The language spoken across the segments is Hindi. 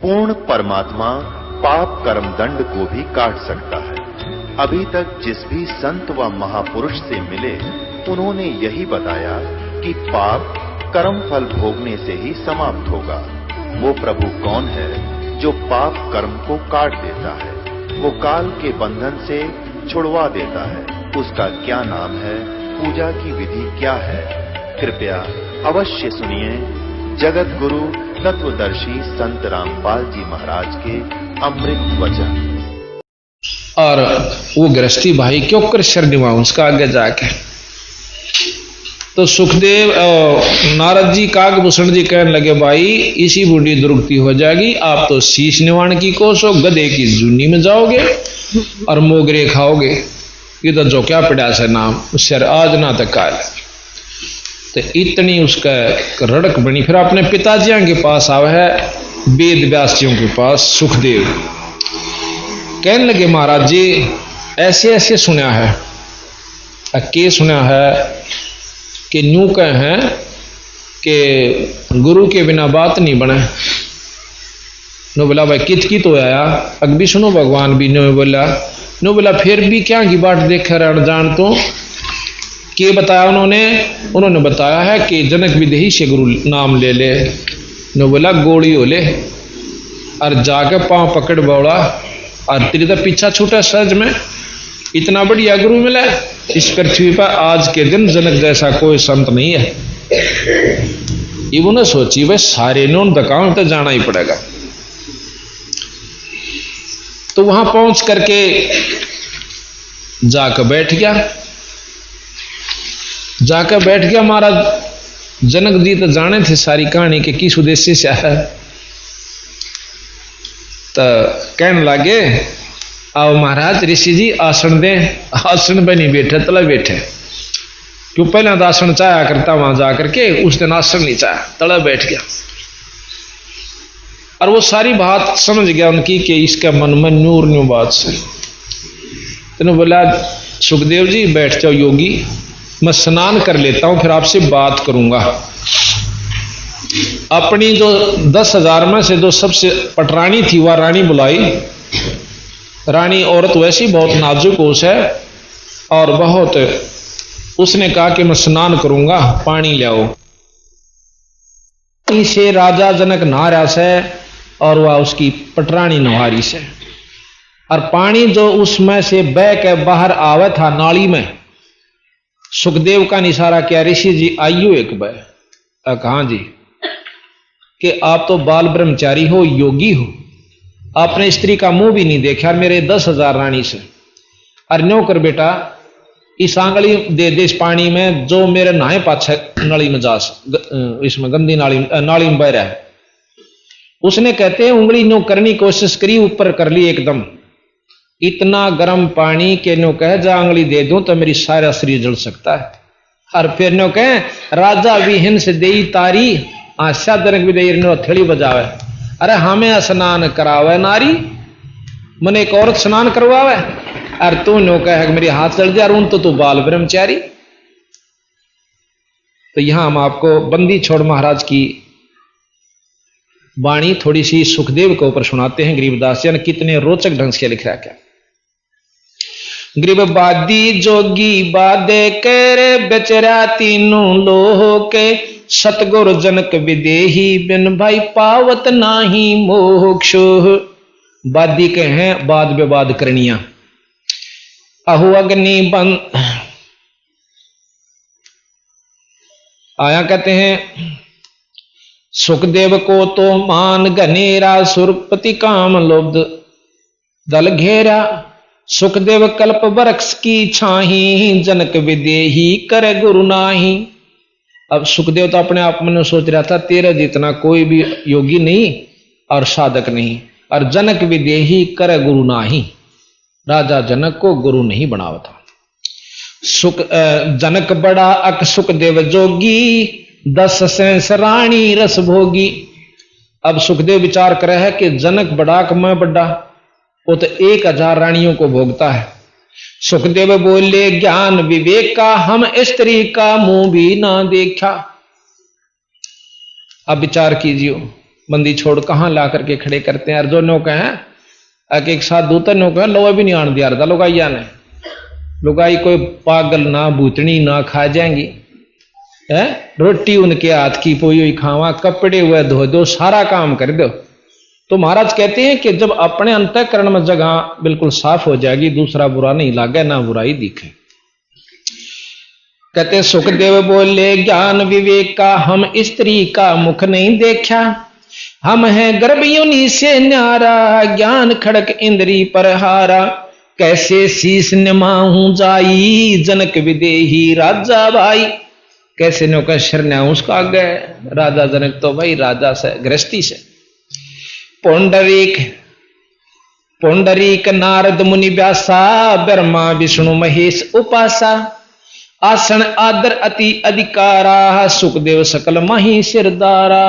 पूर्ण परमात्मा पाप कर्म दंड को भी काट सकता है। अभी तक जिस भी संत व महापुरुष से मिले उन्होंने यही बताया कि पाप कर्म फल भोगने से ही समाप्त होगा। वो प्रभु कौन है जो पाप कर्म को काट देता है, वो काल के बंधन से छुड़वा देता है। उसका क्या नाम है, पूजा की विधि क्या है? कृपया अवश्य सुनिए जगत गुरु तत्वदर्शी संत रामपाल जी महाराज के अमृत वचन। और वो गृहस्थी भाई क्यों कर शरणिवा उसका आगे जाके तो सुखदेव नारद जी काकभूषण जी कहने लगे, भाई इसी बूढ़ी दुर्गति हो जाएगी, आप तो शीश निवाण की कोसो गधे की जूनी में जाओगे और मोगरे खाओगे। ये तो जो क्या पड़ा से नाम उससे आज ना तक काल। तो इतनी उसका रड़क बनी। फिर अपने पिताजियों के पास आवे है, वेद व्यासियों के पास सुखदेव कहने लगे, महाराज जी ऐसे ऐसे सुना है। के सुना है कि न्यू कहे हैं कि गुरु के बिना बात नहीं बने। नो बोला भाई कित की तो आया अग भी सुनो भगवान भी नो बोला। नो बोला फिर भी क्या की बात देख कर जान तो के बताया उन्होंने बताया है कि जनक विदेही से गुरु नाम ले ले। नो बोला गोली हो ले और जाके पांव पकड़ बोला और तेरी तो पीछा छूटा सहज में। इतना बढ़िया गुरु मिला इस पृथ्वी पर आज के दिन जनक जैसा कोई संत नहीं है। इन्होंने सोची भाई सारे नोन दकान तो जाना ही पड़ेगा। तो वहां पहुंच करके जाकर बैठ गया महाराज। जनक जी तो जाने थे सारी कहानी के किस उद्देश्य से है। तो कहने लगे, आओ महाराज ऋषि जी आसन दें। आसन पे नहीं बैठे तला बैठे, क्यों पहले तो आसन चाया करता वहां जाकर के, उस दिन आसन नहीं चाया तला बैठ गया। और वो सारी बात समझ गया उनकी कि इसके मन में नूर न्यू बात से। तो बोला सुखदेव जी बैठ जाओ योगी, मैं स्नान कर लेता हूं फिर आपसे बात करूंगा। अपनी जो 10,000 में से जो सबसे पटरानी थी वह रानी बुलाई। रानी औरत वैसी बहुत नाजुक होश है और बहुत, उसने कहा कि मैं स्नान करूंगा पानी लाओ। इसे राजा जनक नहा से और वह उसकी पटरानी नहारी से, और पानी जो उसमें से बह के बाहर आवे था नाली में। सुखदेव का इशारा किया, ऋषि जी आइयो एक बह। कहा जी कि आप तो बाल ब्रह्मचारी हो, योगी हो, आपने स्त्री का मुंह भी नहीं देखा मेरे 10,000 रानी से। और न्यो कर बेटा इस आंगली दे दे इस पानी में जो मेरे नहाए पाछे नाली में जा, इसमें गंदी नाली में बह रहा है। उसने कहते हैं उंगली न्यो करनी कोशिश करी, ऊपर कर ली एकदम। इतना गर्म पानी के न्यो कहे जा आंगली दे दूं तो मेरी सारा शरीर जल सकता है। और फिर न्यो कहे राजा विहीन से देई तारी, आशा जनक विदेही नो थेली बजावे। अरे हमें स्नान करावे नारी, मन एक औरत स्नान करवावे और तू नो कहे मेरे हाथ चल जा, उन तो तू बाल ब्रह्मचारी। तो यहां हम आपको बंदी छोड़ महाराज की वाणी थोड़ी सी सुखदेव के ऊपर सुनाते हैं। गरीबदास जी ने कितने रोचक ढंग से लिख रहा क्या। गरीब बादी जोगी बादे करे बेचरा तीनों लोह के, सतगुरु जनक विदेही बिन भाई पावत नाही मोक्ष। बादी के हैं बाद विवाद करनिया। अहो अग्नि बंद आया कहते हैं सुखदेव को तो मान घनेरा, सुरपति काम लोभ दल घेरा। सुखदेव कल्प वृक्ष की छाही, जनक विदेही करे गुरु नाही। अब सुखदेव तो अपने आप में सोच रहा था तेरे जितना कोई भी योगी नहीं और साधक नहीं, और जनक विदेही करे गुरु नाही। राजा जनक को गुरु नहीं बनावा था। जनक बड़ा अक सुखदेव जोगी, 10 सेंस रानी रस भोगी। अब सुखदेव विचार करे है कि जनक बड़ा कि मैं बड़ा, वो तो 1000 रानियों को भोगता है। सुखदेव बोले ज्ञान विवेक का, हम स्त्री का मुंह भी ना देखा। अब विचार कीजिए बंदी छोड़ कहाँ ला करके खड़े करते हैं। और जो नौका है एक साथ दूता नौका लोहा भी नहीं आने दिया था लुगाइया ने। लुगाई कोई पागल ना भूतनी ना खा जाएंगी है, रोटी उनके हाथ की पोई हुई खावा, कपड़े हुए धो दो, सारा काम कर दो। तो महाराज कहते हैं कि जब अपने अंतःकरण में जगह बिल्कुल साफ हो जाएगी, दूसरा बुरा नहीं लागे ना बुराई दिखे। कहते सुखदेव बोले ज्ञान विवेक का हम स्त्री का मुख नहीं देखा, हम हैं गर्भ योनि से न्यारा, ज्ञान खड़क इंद्री पर हारा, कैसे शीस निमाहूं जाई, जनक विदेही राजा भाई। कैसे नौका शरण्या उसका आगे राजा जनक तो भाई राजा से गृहस्थी से। पुंडरीक नारद मुनि व्यासा, ब्रह्मा विष्णु महेश उपासा, आसन आदर अति अधिकारा, सुखदेव सकल माही सिरदारा।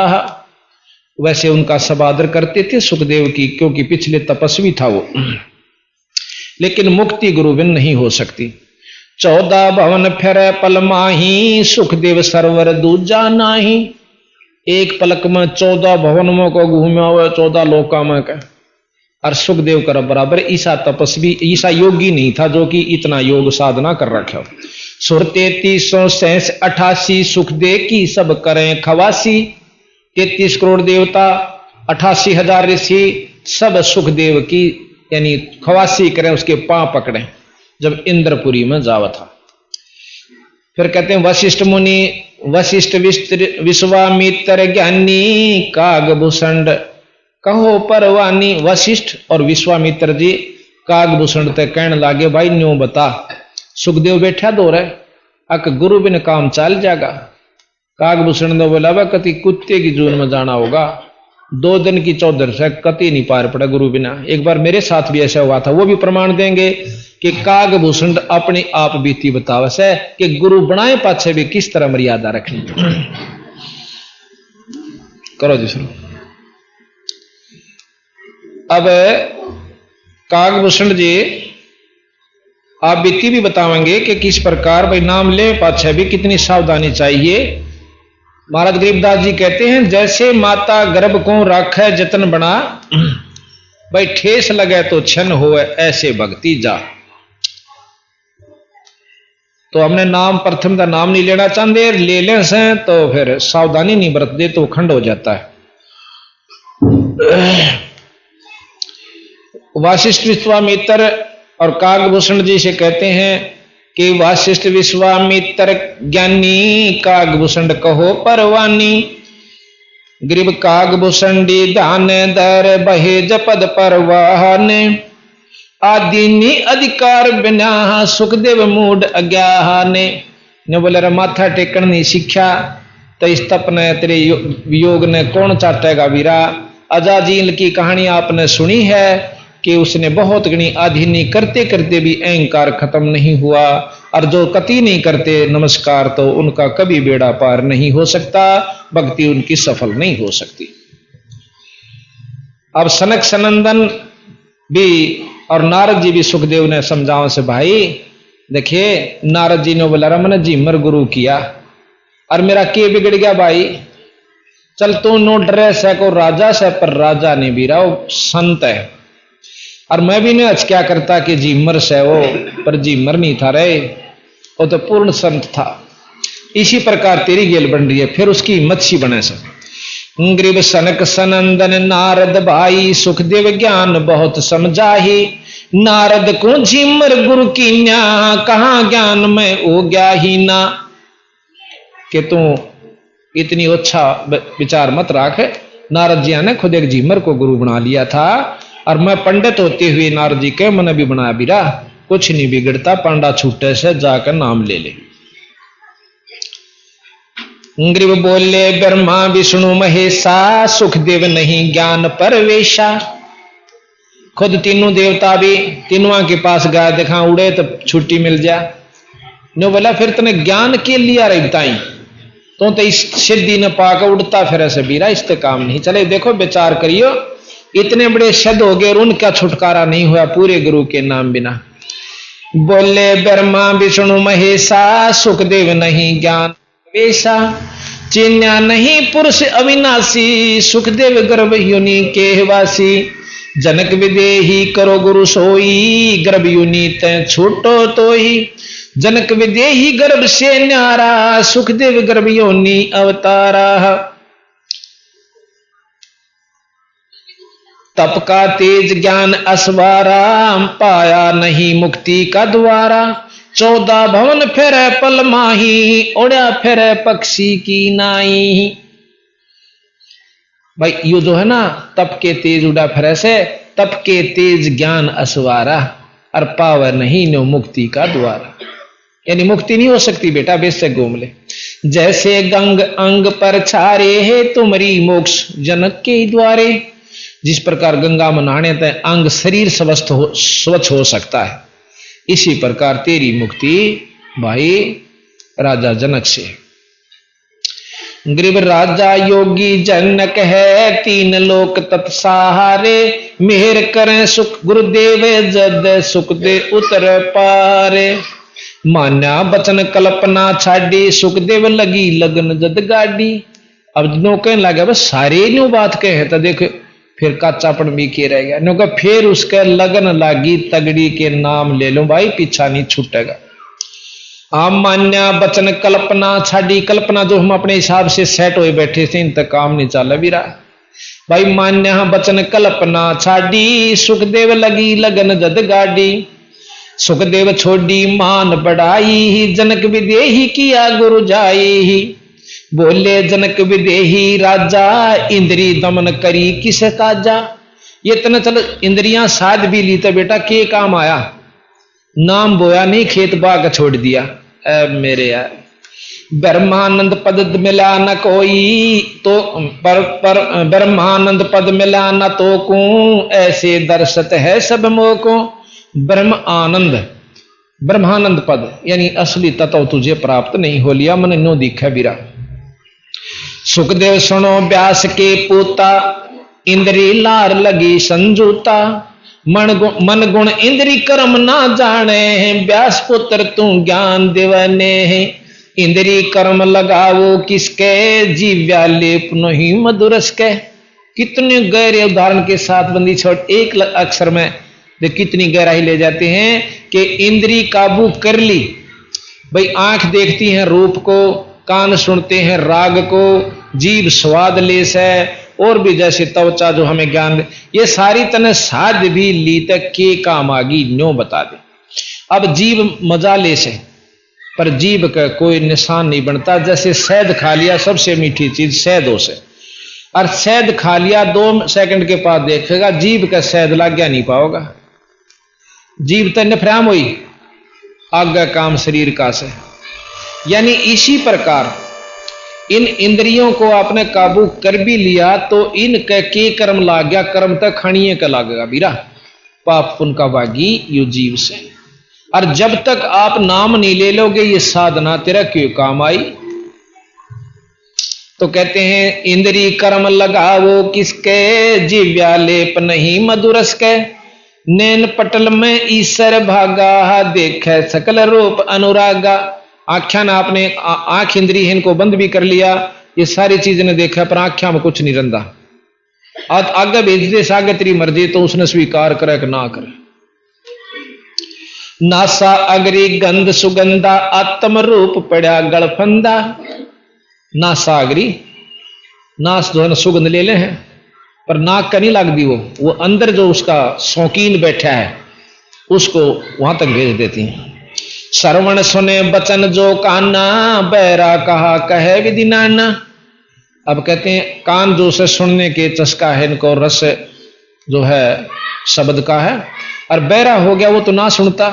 वैसे उनका सब आदर करते थे सुखदेव की, क्योंकि पिछले तपस्वी था वो। लेकिन मुक्ति गुरु बिन नहीं हो सकती। 14 भवन फेरे पल माही, सुखदेव सरवर दूजा नाही। एक पलक में 14 भवन में को घूमा हुआ, 14 लोका में का। और सुखदेव कर बराबर ईसा तपस्वी, ईसा योगी नहीं था जो कि इतना योग साधना कर रखे हो। सुर 3388 सुखदेव की सब करें खवासी, 33 करोड़ देवता 88,000 ऋषि सब सुखदेव की यानी खवासी करें, उसके पांव पकड़े जब इंद्रपुरी में जावा था। फिर कहते हैं वशिष्ठ मुनि, वशिष्ठ विश्वामित्र ज्ञानी, कागभूषण कहो परवानी। वशिष्ठ और विश्वामित्र जी कागभूषण तक कहने लागे भाई न्यू बता, सुखदेव बैठा दो रहे अक गुरु बिन काम चल जाएगा। कागभूषण ने बोला वह कति कुत्ते की जून में जाना होगा, 2 दिन की चौधर से कति नहीं पार पड़ा गुरु बिना। एक बार मेरे साथ भी ऐसा हुआ था, वो भी प्रमाण देंगे कि कागभूषण अपने आप बीती बतावा से कि गुरु बनाए पाछे भी किस तरह मर्यादा रखनी। करो जी शुरू। अब कागभूषण जी आप बीती भी बतावेंगे कि किस प्रकार भाई नाम ले पाछे भी कितनी सावधानी चाहिए। महाराज गरीबदास जी कहते हैं जैसे माता गर्भ को राखे जतन बना, भाई ठेस लगे तो छन होए ऐसे भक्ति जा। तो हमने नाम प्रथम का नाम नहीं लेना चाहते, ले लें से तो फिर सावधानी नहीं बरतते तो खंड हो जाता है। वासिष्ठ विश्वामित्र और कागभूषण जी से कहते हैं कि वासिष्ठ विश्वामित्र ज्ञानी, कागभूषण कहो परवानी। ग्रीब कागभूषण ध्यान दर बहे जपद परवाहन, आदिनी अधिकार बिना सुखदेव मूड अज्ञाने। ने बोले रे माथा टेकन नहीं सीखा तो इस तप ने तेरे योग ने कौन चाटेगा वीरा। अजाजील की कहानी आपने सुनी है कि उसने बहुत गणी आधीनी करते करते भी अहंकार खत्म नहीं हुआ, और जो कति नहीं करते नमस्कार तो उनका कभी बेड़ा पार नहीं हो सकता, भक्ति उनकी सफल नहीं हो सकती। अब सनक सनंदन भी और नारद जी भी सुखदेव ने समझाओ से भाई देखिए, नारद जी ने बोला मैंने झिमर गुरु किया और मेरा के बिगड़ गया भाई। चल तू नो ड्रेस है को राजा से, पर राजा नहीं भी रहा, वो संत है। और मैं भी नहीं क्या करता कि झिमर से वो, पर झिमर नहीं था रे, वो तो पूर्ण संत था। इसी प्रकार तेरी गेल बन रही है, फिर उसकी मच्छी बने से। ग्रीब सनक सनंदन नारद भाई, सुखदेव ज्ञान बहुत समझाही। नारद को झिमर गुरु की न्या, कहाँ ज्ञान में ओ गया ही ना। कि तू इतनी अच्छा विचार मत राख। नारद जी ने खुद एक झिमर को गुरु बना लिया था, और मैं पंडित होते हुए नारद जी के मन भी बनाया बीरा, कुछ नहीं बिगड़ता, पांडा छूटे से जाकर नाम ले ले। ग्रीव बोले ब्रह्मा विष्णु महेशा, सुखदेव नहीं ज्ञान परवेशा। खुद तीनों देवता भी तीनों के पास गया, देखा उड़े तो छुट्टी मिल जा। नो बोला फिर तने ज्ञान के लिया रहता ही तो इस सिद्धि न पाकर उड़ता फिर ऐसे बीरा, इससे काम नहीं चले। देखो विचार करियो, इतने बड़े शब्द हो गए और उनका छुटकारा नहीं हुआ पूरे गुरु के नाम बिना। बोले ब्रह्मा विष्णु महेशा, सुखदेव नहीं ज्ञान वेशा। चिन्या नहीं पुरुष अविनाशी, सुखदेव गर्भ योनि के वासी। जनक विदेही करो गुरु सोई, गर्भ योनि तै छूटो तो ही। जनक विदेही गर्भ से न्यारा, सुखदेव गर्भ योनि अवतारा। तप का तेज ज्ञान असवारा, पाया नहीं मुक्ति का द्वारा। 14 भवन फेरे पल माही, उड़ा फेरे पक्षी की नाई। भाई यो जो है ना, तप के तेज उड़ा फिरे से, तप के तेज ज्ञान असवारा, और पावर नहीं नो मुक्ति का द्वारा। यानी मुक्ति नहीं हो सकती बेटा बेशक घूम ले। जैसे गंग अंग पर छारे है, तुमरी मोक्ष जनक के द्वारे। जिस प्रकार गंगा में नहाने तक अंग शरीर स्वच्छ हो सकता है, इसी प्रकार तेरी मुक्ति भाई राजा जनक से। गरीब राजा योगी जनक है, 3 लोक तत्सहारे। मेहर करें सुख गुरुदेव, जद सुख दे उतर पारे। मान्या बचन कल्पना छाड़ी, सुखदेव लगी लगन जद गाड़ी। अब नो कहने लगे बस सारे न्यू बात कहे तो देख फिर काचापन भी के रह गया। नो का फिर उसके लगन लागी तगड़ी के नाम ले लो भाई, पीछा नहीं छूटेगा। मान्या बचन कल्पना छाड़ी, कल्पना जो हम अपने हिसाब से सेट हुए बैठे थे, इन तक काम नहीं चला भी रहा भाई। मान्या बचन कल्पना छाड़ी, सुखदेव लगी लगन जद गाड़ी। सुखदेव छोड़ी मान बढ़ाई, जनक विदेही किया गुरु जाई। बोले जनक विदेही राजा, इंद्री दमन करी किस काजा। ये तना चल इंद्रियां साध भी ली तो बेटा के काम आया। नाम बोया नहीं, खेत बाग छोड़ दिया। मेरे यार ब्रह्मानंद पद मिला न कोई तो, पर ब्रह्मानंद पद मिला न तो को, ऐसे दर्शत है सब मोको। ब्रह्म आनंद ब्रह्मानंद पद यानी असली तत्व तुझे प्राप्त नहीं हो लिया, मन नो दिखा बिरा। सुखदेव सुनो व्यास के पोता, इंद्री लार लगी संजूता। मन गुण इंद्री कर्म ना जाने, व्यास पुत्र तू ज्ञान देवने। इंद्री कर्म लगाओ किसके, जीव्या लेप नहीं मधुरस के। कितने गहरे उदाहरण के साथ बंदी छोड़ एक अक्षर में वे कितनी गहराई ले जाते हैं कि इंद्री काबू कर ली। भाई आंख देखती है रूप को, कान सुनते हैं राग को, जीभ स्वाद लेस है, और भी जैसे त्वचा जो हमें ज्ञान दे। ये सारी तने साध भी ली तक के काम आगी न्यो बता दे। अब जीभ मजा ले से, पर जीभ का कोई निशान नहीं बनता। जैसे शहद खा लिया, सबसे मीठी चीज शहद हो से, और शहद खा लिया 2 सेकंड के बाद देखेगा जीभ का शहद लग गया नहीं पाओगा। जीभ तो नफराम हुई, आगे काम शरीर का से। यानी इसी प्रकार इन इंद्रियों को आपने काबू कर भी लिया तो इनके के कर्म लाग गया, कर्म तक खणीय का लागेगा बीरा। पाप पुण्य का भागी यू जीव से। और जब तक आप नाम नहीं ले लोगे ये साधना तेरा क्यों काम आई। तो कहते हैं इंद्री कर्म लगाओ किसके, जीव्या लेप नहीं मधुरस के। नैन पटल में ईश्वर भागा, देखे सकल रूप अनुरागा। आख्या ने आपने आंख इंद्री इनको बंद भी कर लिया, ये सारी चीज ने देखा, पर आख्या में कुछ नहीं रंदा। आज आगे भेज दे सागे तेरी मर्जी, तो उसने स्वीकार करे कि ना करे। नासा अगरी गंध सुगंधा, आत्म रूप पड़ा गलफंदा। नासा अगरी नास जो है ना सुगंध ले ले हैं, पर नाक का नहीं लगती। वो अंदर जो उसका शौकीन बैठा है उसको वहां तक भेज देती हैं। श्रवण सुने बचन जो काना, बैरा कहा कहे विधि नाना। अब कहते हैं कान जो से सुनने के चस्का है, इनको रस जो है शब्द का है, और बैरा हो गया वो तो ना सुनता।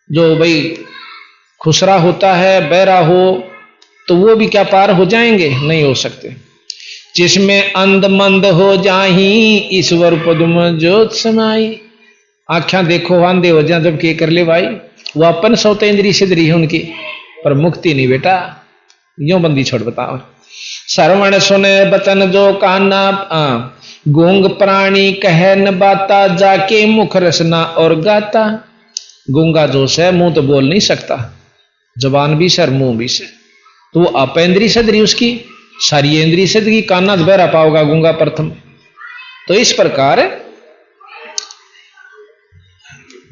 जो भाई खुसरा होता है, बैरा हो तो वो भी क्या पार हो जाएंगे, नहीं हो सकते। जिसमें अंध मंद हो जाही, ईश्वर पदम ज्योत समाई। आख्या देखो आंधे हो जाए जब के कर ले भाई, वो अपन सौते इंद्री सिद्धरी है उनकी, पर मुक्ति नहीं बेटा। यो बंदी छोड़ बताओ। श्रवण सुने बचन जो काना, गूंग प्राणी कह न बाता, जाके मुख रसना और गाता। गूंगा जो से मुंह तो बोल नहीं सकता, जबान भी से और मुंह भी से, तो वो अपेंद्री सद रही उसकी सारी इंद्री सद की, काना बहरा पाओगा गूंगा प्रथम। तो इस प्रकार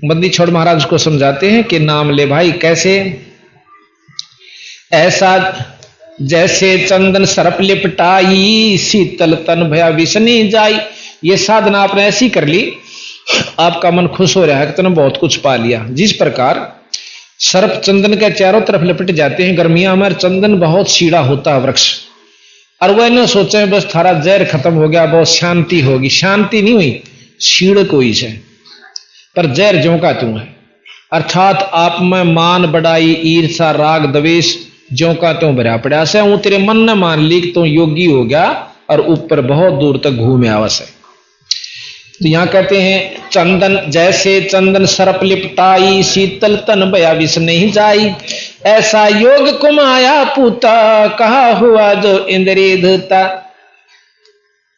बंदी छोड़ महाराज को समझाते हैं कि नाम ले भाई कैसे, ऐसा जैसे चंदन सरप लिपटाई शीतल तन भया विषनी जाई। ये साधना आपने ऐसी कर ली, आपका मन खुश हो रहा है कि तुमने बहुत कुछ पा लिया। जिस प्रकार सर्प चंदन के चारों तरफ लिपट जाते हैं, गर्मियां में चंदन बहुत सीड़ा होता है वृक्ष, और वह न सोचे बस थारा जहर खत्म हो गया, बहुत शांति होगी। शांति नहीं हुई, सीड़ कोई से पर जहर ज्यों का त्यों है। अर्थात आप में मान बढ़ाई ईर्षा राग द्वेष ज्यों का त्यों भरा पड़ा से, वो तेरे मन ने मान ली तो योगी हो गया और ऊपर बहुत दूर तक घूमे आवस है। तो यहां कहते हैं चंदन जैसे चंदन सरप लिपटाई शीतल तन भया विष नहीं जाई, ऐसा योग कुमाया पूता कहा हुआ जो इंद्रिय धता।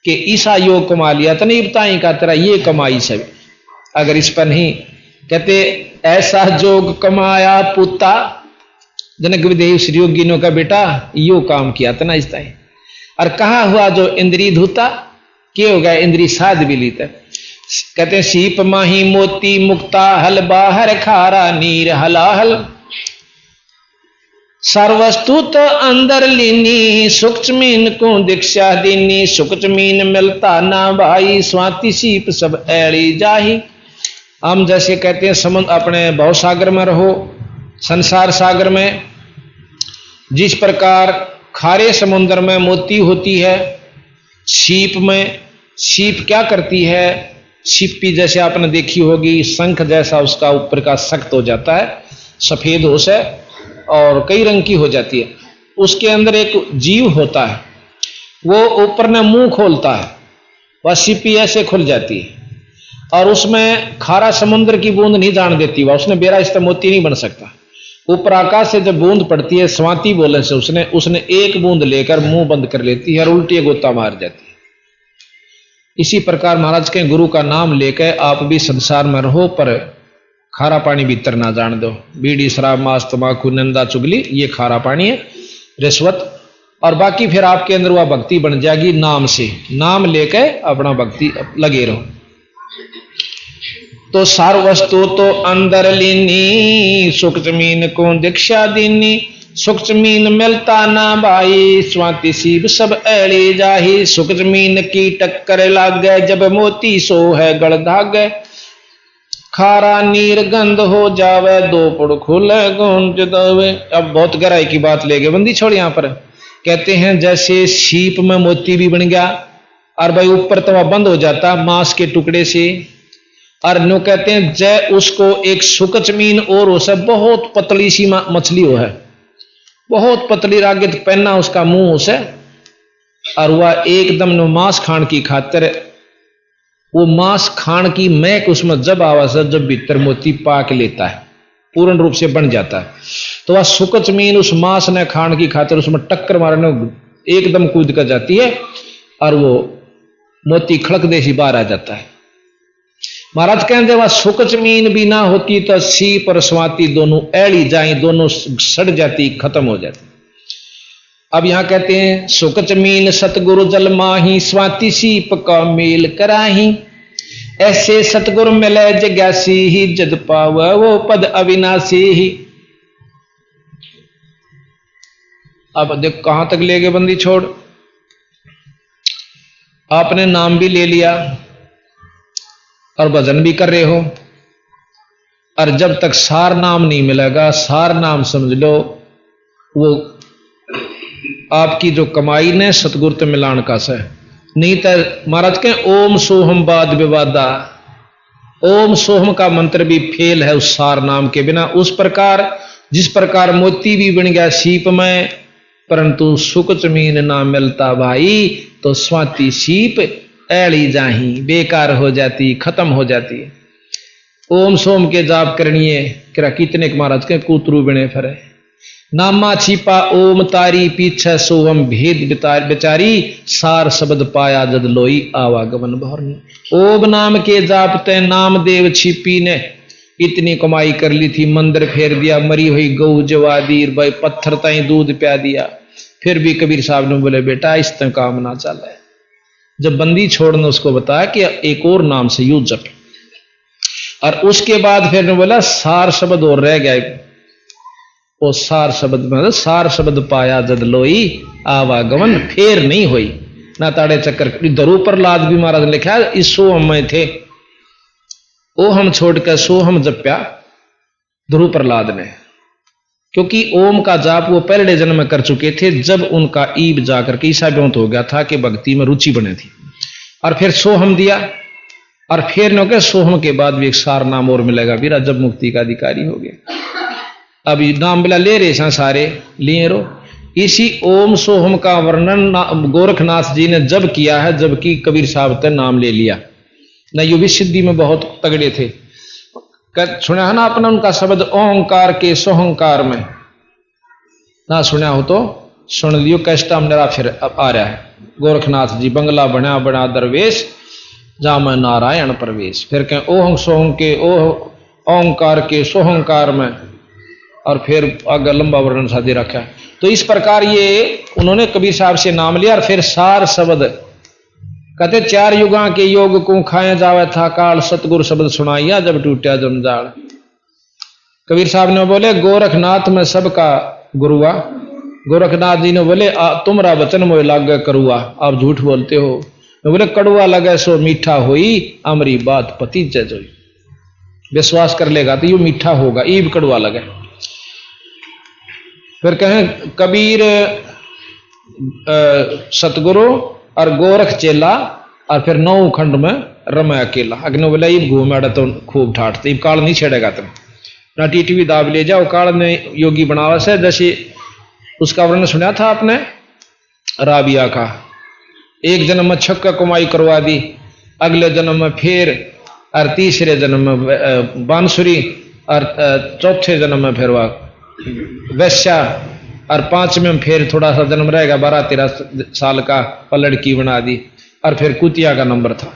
कि ईसा योग कमा लिया तो नहीं बताई का तेरा ये कमाई से, अगर इस पर नहीं कहते ऐसा जोग कमाया पुता। जनक विदेह श्री योगिनों का बेटा यो काम किया था ना इस टाइम। और कहा हुआ जो इंद्री धूता के हो गया इंद्री साध भी लीता। कहते सीप माही मोती मुक्ता हल बाहर खारा नीर हलाहल, सर्वस्तु तो अंदर लीनी सूक्ष्मीन को दीक्षा दीनी, सूक्ष्मीन मिलता ना भाई स्वाति सीप सब ऐड़ी जाही। हम जैसे कहते हैं समुद्र अपने भव सागर में रहो, संसार सागर में, जिस प्रकार खारे समुद्र में मोती होती है, सीप में सीप क्या करती है, सीपी जैसे आपने देखी होगी शंख जैसा उसका ऊपर का सख्त हो जाता है, सफेद हो से और कई रंग की हो जाती है। उसके अंदर एक जीव होता है, वो ऊपर ने मुंह खोलता है, वह सीपी ऐसे खुल जाती है और उसमें खारा समुद्र की बूंद नहीं जान देती, वह उसने बेरा इस मोती नहीं बन सकता। ऊपर आकाश से जब बूंद पड़ती है स्वाति बोले से उसने एक बूंद लेकर मुंह बंद कर लेती है और उल्टी गोता मार जाती है। इसी प्रकार महाराज के गुरु का नाम लेकर आप भी संसार में रहो, पर खारा पानी भीतर ना जान दो। बीड़ी शराब मांस तंबाकू निंदा चुगली ये खारा पानी है, रिश्वत, और बाकी फिर आपके अंदर वह भक्ति बन जाएगी नाम से। नाम लेकर अपना भक्ति लगे रहो। तो सार वस्तु तो अंदर लीनी सुख जमीन को दीक्षा दीनी, सुख जमीन मिलता ना भाई स्वाति सीब सब ऐड़ी जाही। सुख जमीन की टक्कर लाग गए जब मोती सो है गड़ धाग, खारा नीर गंध हो जावे दो पुड़ खुले गूंज दवे। अब बहुत गहराई की बात ले गए बंदी छोड़। यहां पर कहते हैं जैसे सीप में मोती भी बन गया और भाई ऊपर तो वह बंद हो जाता मांस के टुकड़े से, और नो कहते हैं जय उसको एक सुकच मीन और हो सब बहुत पतली सी मछली हो है, बहुत पतली रागित पहना उसका मुंह उसे, और वह एकदम नो मांस खान की खातिर वो मांस खान की महक उसमें जब आवाज है, जब भीतर मोती पाक लेता है पूर्ण रूप से बन जाता है, तो वह सुकच मीन उस मांस ने खान की खातिर उसमें टक्कर मारने एकदम कूद कर जाती है और वो मोती खड़क देसी बाहर आ जाता है। महाराज कहते वह सुकच मीन भी ना होती तो सीप और स्वाति दोनों ऐड़ी जाए, दोनों सड़ जाती, खत्म हो जाती। अब यहां कहते हैं सुकच मीन सतगुरु जल माही स्वाति सीप का मेल कराही, ऐसे सतगुरु मिले जग्यासी ही जद पाव वो पद अविनाशी ही। अब देख कहां तक ले गए बंदी छोड़। आपने नाम भी ले लिया और भजन भी कर रहे हो, और जब तक सार नाम नहीं मिलेगा, सार नाम समझ लो वो आपकी जो कमाई ने सतगुरु तो मिलान का से नहीं तो महाराज के ओम सोहम बाद विवादा, ओम सोहम का मंत्र भी फेल है उस सार नाम के बिना। उस प्रकार जिस प्रकार मोती भी बन गया सीप में, परंतु सुख जमीन ना मिलता भाई तो स्वाति सीप ऐड़ी जाही, बेकार हो जाती, खत्म हो जाती। ओम सोम के जाप करनिए किरा कितने महाराज के कूतरू बने फरे, नामा छिपा ओम तारी पीछे सोहम भेद बेचारी, सार शब्द पाया जद लोई आवागमन भरनी। ओम नाम के जापते नाम देव छिपी ने, इतनी कमाई कर ली थी, मंदिर फेर दिया, मरी हुई गऊ जवा दी, भाई पत्थर ताई दूध पिया दिया। फिर भी कबीर साहब ने बोले बेटा इस तरह काम ना चले। जब बंदी छोड़ने उसको बताया कि एक और नाम से यूं जप, और उसके बाद फिर ने बोला सार शब्द और रह गया। वो सार शब्द में सार शब्द पाया जद लोई आवागमन फेर नहीं हुई ना ताड़े चक्कर। दरू पर लाद भी महाराज ने लिखा इस सो हम में थे, ओ हम छोड़कर सो हम जप्या ध्रुव प्रहलाद ने, क्योंकि ओम का जाप वो पहले जन्म में कर चुके थे जब उनका ईब जाकर के ईसा ब्योंत हो गया था कि भक्ति में रुचि बने थी। और फिर सोहम दिया, और फिर न के सोहम के बाद भी एक सार नाम और मिलेगा बीरा जब मुक्ति का अधिकारी हो गया। अभी नाम बिला ले रहे सारे लिए रो। इसी ओम सोहम का वर्णन गोरखनाथ जी ने जब किया है जबकि कबीर साहब ने नाम ले लिया न, यो भी सिद्धि में बहुत तगड़े थे। सुना है ना अपना उनका शब्द ओंकार के सोहंकार में, ना सुना हो तो सुन लियो। कैस्टा मेरा फिर आ रहा है गोरखनाथ जी बंगला बना बना दरवेश जा मैं नारायण प्रवेश। फिर कहें ओहं सोहं के ओंकार के सोहंकार में, और फिर आगे लंबा वर्णन साधे रखा। तो इस प्रकार ये उन्होंने कबीर साहब से नाम लिया। और फिर सार शब्द कहते 4 युगा के योग को खाए जावे था काल, सतगुरु शब्द सुनाइया जब टूटा जंजाल। कबीर साहब ने बोले गोरखनाथ में सबका गुरुआ। गोरखनाथ जी ने बोले तुमरा वचन मोह लागे करुआ, आप झूठ बोलते हो। बोले कड़ुआ लगे सो मीठा होई, अमरी बात पति जोई। विश्वास कर लेगा तो यू मीठा होगा, ईब कड़ुआ लगे। फिर कहें कबीर सतगुरु और गोरख चेला, और फिर 9 खंड में रमे अकेला। अग्नि बोला ईब घूमेड़ा तो खूब ठाटते, ईब काल नहीं छेड़ेगा तुम ना, टीटी दाब ले जाओ। काल ने योगी बनावा से, जैसे उसका वर्णन सुना था आपने राबिया का, एक जन्म में छक्का कमाई करवा दी, अगले जन्म में फिर, और तीसरे जन्म में बांसुरी, और चौथे जन्म में फिर वैश्या, और 5वें में फिर थोड़ा सा जन्म रहेगा 12-13 साल का, और लड़की बना दी। और फिर कुतिया का नंबर था।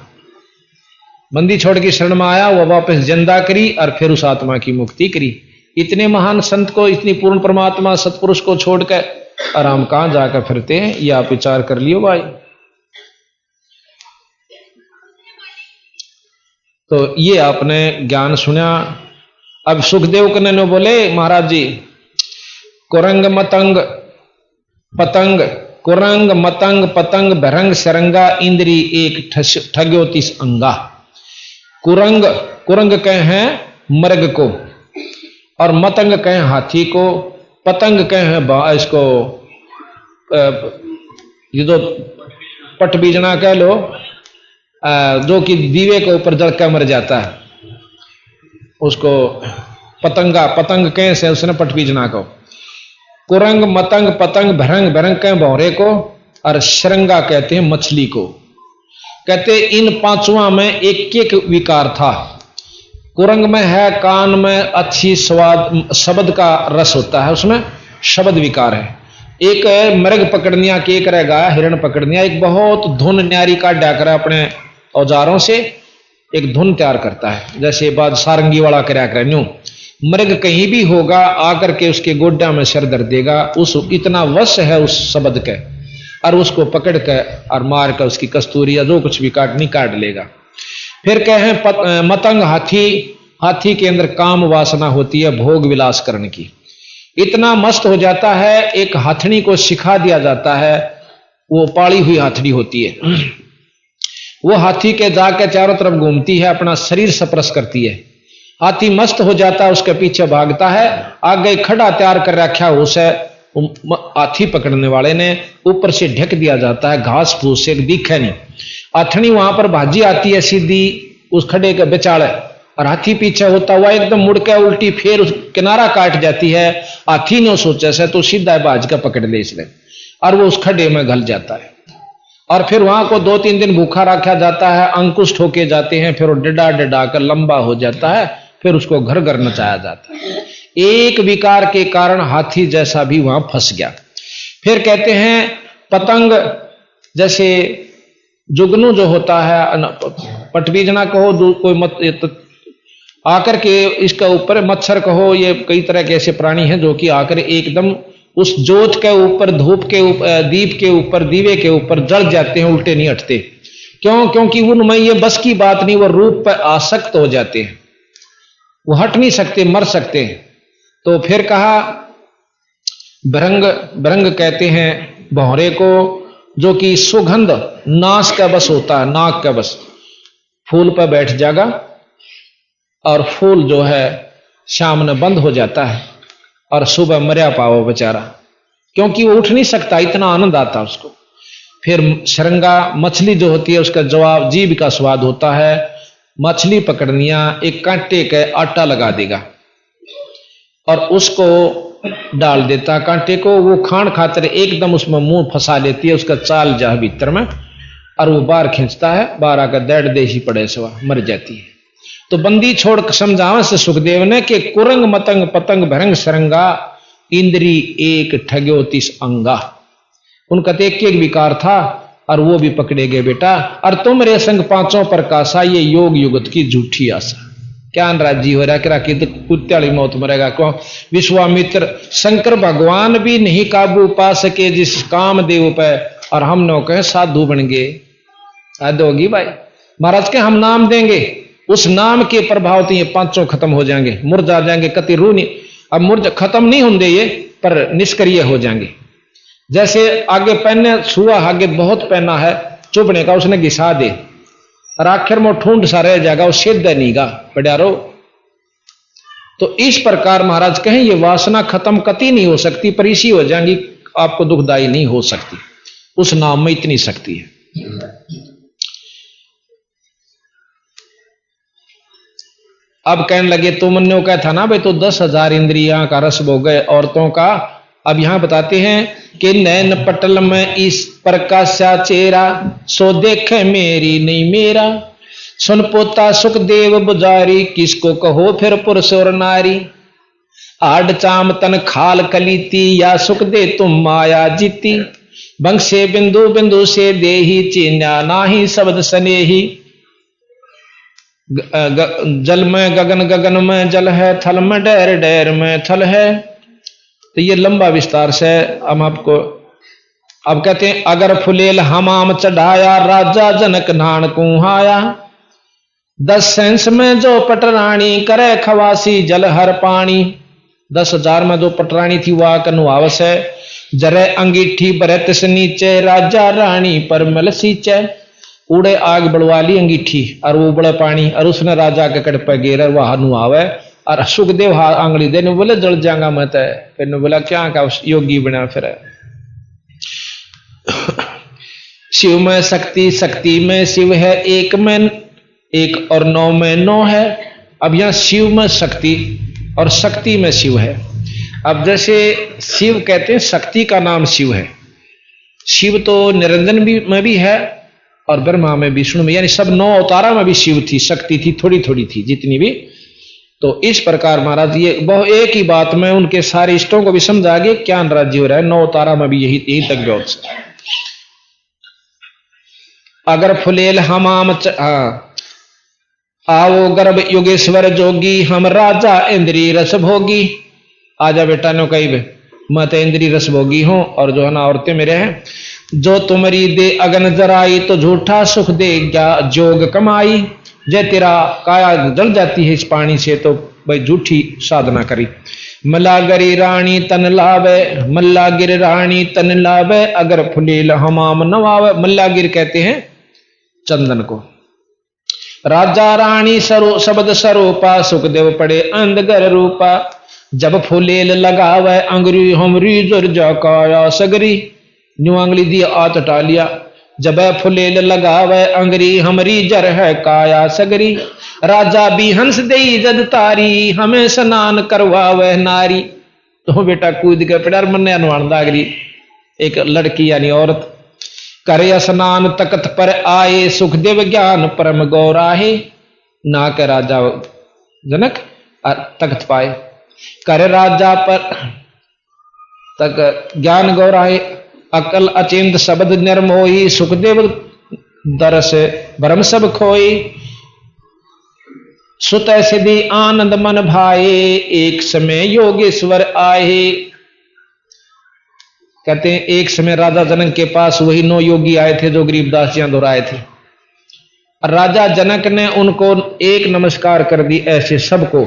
बंदी छोड़ के शरण में आया, वह वापस जिंदा करी और फिर उस आत्मा की मुक्ति करी। इतने महान संत को, इतनी पूर्ण परमात्मा सतपुरुष को छोड़कर आराम कहां जाकर फिरते हैं, ये आप विचार कर लियो भाई। तो ये आपने ज्ञान सुना। अब सुखदेव कन्ने बोले महाराज जी कुरंग मतंग पतंग, कुरंग मतंग पतंग भरंग सरंगा इंद्री एक ठग्योतिस अंगा। कुरंग, कुरंग कहे हैं मृग को, और मतंग कहे हाथी को, पतंग कहे हैं इसको ये जो पटबीजना कह लो, जो कि दीवे के ऊपर जल कर मर जाता है उसको पतंगा, पतंग कहे से उसने पटबीजना को। कुरंग मतंग पतंग भरंग, भरंग कहे भौरे को, और शरंगा कहते हैं मछली को। कहते इन 5वां में एक एक विकार था। कुरंग में है कान में अच्छी स्वाद, शब्द का रस होता है, उसमें शब्द विकार है। एक है मृग पकड़निया के, एक रहेगा हिरण पकड़निया। एक बहुत धुन न्यारी का डाकरा अपने औजारों से एक धुन तैयार करता है, जैसे बाद सारंगी वाला करया कर न्यू। मृग कहीं भी होगा आकर के उसके गोड्डा में सिर दर्द देगा, उस इतना वश है उस शब्द के, और उसको पकड़ कर और मार कर उसकी कस्तूरी या जो कुछ भी काटनी काट लेगा। फिर कहें मतंग हाथी, हाथी के अंदर काम वासना होती है भोग विलास करने की, इतना मस्त हो जाता है। एक हाथनी को सिखा दिया जाता है, वो पाली हुई हाथनी होती है, वो हाथी के जाके चारों तरफ घूमती है, अपना शरीर सप्रस करती है। हाथी मस्त हो जाता है, उसके पीछे भागता है। आगे खड़ा तैयार कर रखा है उसे हाथी पकड़ने वाले ने, ऊपर से ढक दिया जाता है घास फूस से, दिखे नहीं। हाथनी वहां पर भाजी आती है सीधी उस खड़े के बेचाड़े, और हाथी पीछे होता हुआ एकदम मुड़ के उल्टी फिर उस किनारा काट जाती है। हाथी ने सोचा से तो सीधा भाज का पकड़ ले इसने, और वो उस खड्डे में घल जाता है। और फिर वहां को 2-3 दिन भूखा रखा जाता है, अंकुश ठोके जाते हैं, फिर वो डडा डडा कर लंबा हो जाता है, फिर उसको घर घर नचाया जाता है। एक विकार के कारण हाथी जैसा भी वहां फंस गया। फिर कहते हैं पतंग, जैसे जुगनू जो होता है, पटबीजना कहो कोई मत, आकर के इसका ऊपर मच्छर कहो, ये कई तरह के ऐसे प्राणी हैं जो कि आकर एकदम उस जोत के ऊपर, धूप के ऊपर, दीप के ऊपर, दीवे के ऊपर जल जाते हैं, उल्टे नहीं हटते। क्यों? क्योंकि उनमें ये बस की बात नहीं, वो रूप पर आसक्त हो जाते हैं, वो हट नहीं सकते, मर सकते हैं। तो फिर कहा भृंग, भृंग कहते हैं भौरे को, जो कि सुगंध नाश का बस होता है, नाक का बस, फूल पर बैठ जाएगा और फूल जो है शाम में बंद हो जाता है और सुबह मरिया पाओ बेचारा, क्योंकि वो उठ नहीं सकता, इतना आनंद आता उसको। फिर शरंगा मछली जो होती है उसका जवाब जीभ का स्वाद होता है, मछली पकड़निया एक कांटे का आटा लगा देगा और उसको डाल देता कांटे को, वो खान खातर एकदम उसमें मुंह फंसा लेती है, उसका चाल जा भीतर में और वो बाहर खींचता है, बाहर आकर डेढ़ देशी पड़े सवा मर जाती है। तो बंदी छोड़ समझावे से सुखदेव ने कि कुरंग मतंग पतंग भरंग सरंगा इंद्री एक ठग्यो 30 अंगा। उनका तो एक विकार था और वो भी पकड़े गए बेटा। और तुम रे संग पांचों प्रकाशा, ये योग युगत की झूठी आशा। क्या राजी हो रहा कि कुत्ते वाली मौत मरेगा? क्यों? विश्वामित्र शंकर भगवान भी नहीं काबू पा सके जिस काम देव पे, और हम नो कहे साधु बन गए। हद होगी भाई। महाराज के हम नाम देंगे, उस नाम के प्रभाव से ये पांचों खत्म हो जाएंगे, मुरझा जाएंगे, कति रू नहीं। अब मुरझा खत्म नहीं होंगे ये, पर निष्क्रिय हो जाएंगे। जैसे आगे पहने सुआ आगे बहुत पहना है चुभने का, उसने घिसा दे और आखिर में ठूंड सा रह जाएगा, वो सिद्ध नीगा बड़ारो। तो इस प्रकार महाराज कहें ये वासना खत्म कति नहीं हो सकती, पर इसी हो जाएंगी, आपको दुखदाई नहीं हो सकती। उस नाम में इतनी शक्ति है। अब कहने लगे तुमने क्या था ना भाई, तो 10,000 इंद्रियां का रस भोग गए औरतों का। अब यहां बताते हैं कि नैन पटल में इस प्रकाशा चेहरा, सो देखे मेरी नहीं मेरा। सुन पोता सुखदेव बुजारी, किसको कहो फिर पुरुष और नारी। आड चाम तन खाल कलीती, या सुख दे तुम माया जीती। बंशे बिंदु बिंदु से देही, चीन्या नाही शब्द सनेही। जल में गगन गगन में जल है, थल में डैर डैर में थल है। तो ये लंबा विस्तार से हम आपको अब कहते हैं। अगर फुलेल हमाम चढ़ाया, राजा जनक नान कुहाया। 10 सेंस में जो पटरानी, करे खवासी जल हर पानी। 10,000 में जो पटरानी थी वह कनुआवस है। जरे अंगीठी बरत से नीचे, राजा रानी पर मल सींचे। उड़े आग बढ़वा ली अंगीठी और वो बड़े पानी, और उसने राजा के कट पे गेर वह नुआवे। और सुखदेव आंगली देने बोले जल जाऊंगा मैं तय। फिर ने बोला क्या का योगी बना फिर। शिव में शक्ति, शक्ति में शिव है, एक में एक और 9 में 9 है। अब यहां शिव में शक्ति और शक्ति में शिव है। अब जैसे शिव कहते हैं, शक्ति का नाम शिव है। शिव तो निरंजन में भी है और ब्रह्मा में, विष्णु में, यानी सब 9 अवतारा में भी शिव थी, शक्ति थी, थोड़ी थोड़ी थी जितनी भी। तो इस प्रकार महाराज ये बहुत एक ही बात में उनके सारे इष्टों को भी समझा गए क्या राज्य हो रहा है। 9 अवतारा में भी यही तक व्यवस्था। अगर फुलेल हमाम आओ गर्भ योगेश्वर जोगी, हम राजा इंद्री रस भोगी। आजा बेटा नो कही मैं तो इंद्री रस भोगी हूं, और जो है ना औरतें मेरे हैं। जो तुम्हारी दे अगन जराई, तो झूठा सुख दे क्या जोग कमाई। जे तेरा काया जल जाती है इस पानी से, तो भाई झूठी साधना करी। मल्लागिरी रानी तन लावे, मल्लागिर रानी तन लावे। अगर फुलेल हमाम नवावे। मल्लागिर कहते हैं चंदन को। राजा रानी सरो शब्द सरोपा, सुखदेव पड़े अंधगर रूपा। जब फुलेल लगावे अंगरी, हमरी जुर जा काया सगरी। न्यू अंगली दी आत टालिया। जब फुलेल लगावे अंगरी, हमरी जर है काया सगरी। राजा भी हंस दई जद तारी, हमें स्नान करवावे नारी। तो बेटा कूद के पड़ा मन्ने अनुमान दागरी। एक लड़की यानी औरत करे स्नान तकत पर आए, सुखदेव ज्ञान परम गौराहे। ना के राजा जनक तकत पाए, करे राजा पर तक ज्ञान गौराहे। अकल अचिंत शब्द निर्मोही, सुखदेव दरस भरम सब खोई। सुत सिद्धि आनंद मन भाए, एक समय योगेश्वर आए। कहते हैं एक समय राजा जनक के पास वही 9 योगी आए थे जो गरीबदास जी दोहराए थे। राजा जनक ने उनको एक नमस्कार कर दी, ऐसे सबको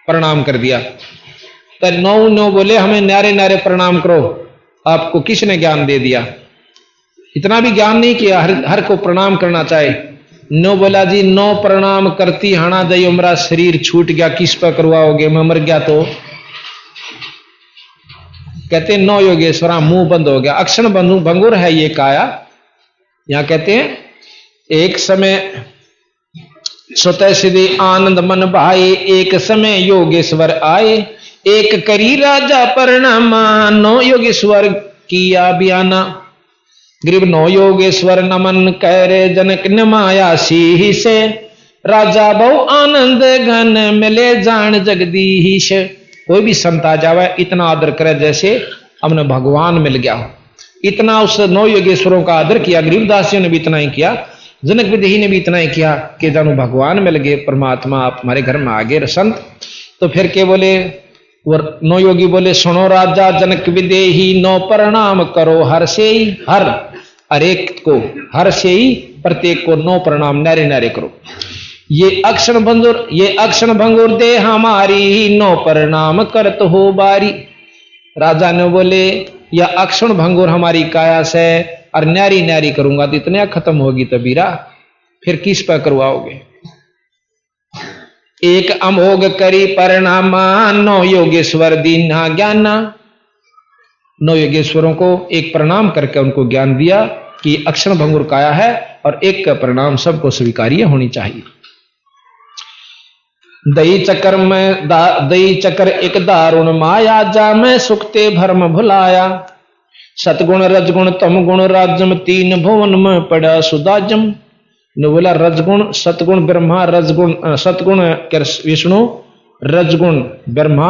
प्रणाम कर दिया। तो 9 बोले हमें न्यारे न्यारे प्रणाम करो, आपको किसने ज्ञान दे दिया? इतना भी ज्ञान नहीं किया, हर को प्रणाम करना चाहे। 9 बोला जी 9 प्रणाम करती हाना दयो, मेरा शरीर छूट गया, किस पर करवाओगे, मैं मर गया तो। कहते 9 योगेश्वरा मुंह बंद हो गया। अक्षण भंगुर है ये काया। यहां कहते हैं एक समय स्वतः सिद्धि आनंद मन भाए, एक समय योगेश्वर आए। एक करी राजा प्रणामा, 9 योगेश्वर किया बयाना। गरीब 9 योगेश्वर नमन करे, जनक न माया सी से। राजा बहु आनंद घन, मिले जान जगदीश। कोई भी संत आ जावे इतना आदर करे जैसे हमने भगवान मिल गया हो। इतना उस 9 योगेश्वरों का आदर किया। गरीबदासियों ने भी इतना ही किया, जनक विदेही ने भी इतना ही किया कि जानू भगवान मिल गए, परमात्मा आप हमारे घर में आ गए संत। तो फिर के बोले वो 9 योगी बोले सुनो राजा जनक विदेही, 9 प्रणाम करो हर से ही। हर एक को, हर से ही प्रत्येक को 9 प्रणाम नारे नारे करो। ये अक्षण भंगुर दे हमारी, 9 प्रणाम करत हो बारी। राजा ने बोले यह अक्षण भंगुर हमारी काया से, और न्यारी न्यारी करूंगा तो इतने खत्म होगी तबीरा, फिर किस पर करवाओगे? एक अमोघ करी परिणामा, 9 योगेश्वर दीना ज्ञाना। 9 योगेश्वरों को एक प्रणाम करके उनको ज्ञान दिया कि अक्षण भंगुर काया है और एक का परिणाम सबको स्वीकार्य होनी चाहिए। दई चक्कर एक दारुण माया, जा में सुखते भरम भुलाया। सतगुण रजगुण तम गुण राज्यम, 3 भुवन में पड़ा सुदाजम। ने बोला रजगुण सतगुण ब्रह्मा, रजगुण सतगुण विष्णु, रजगुण ब्रह्मा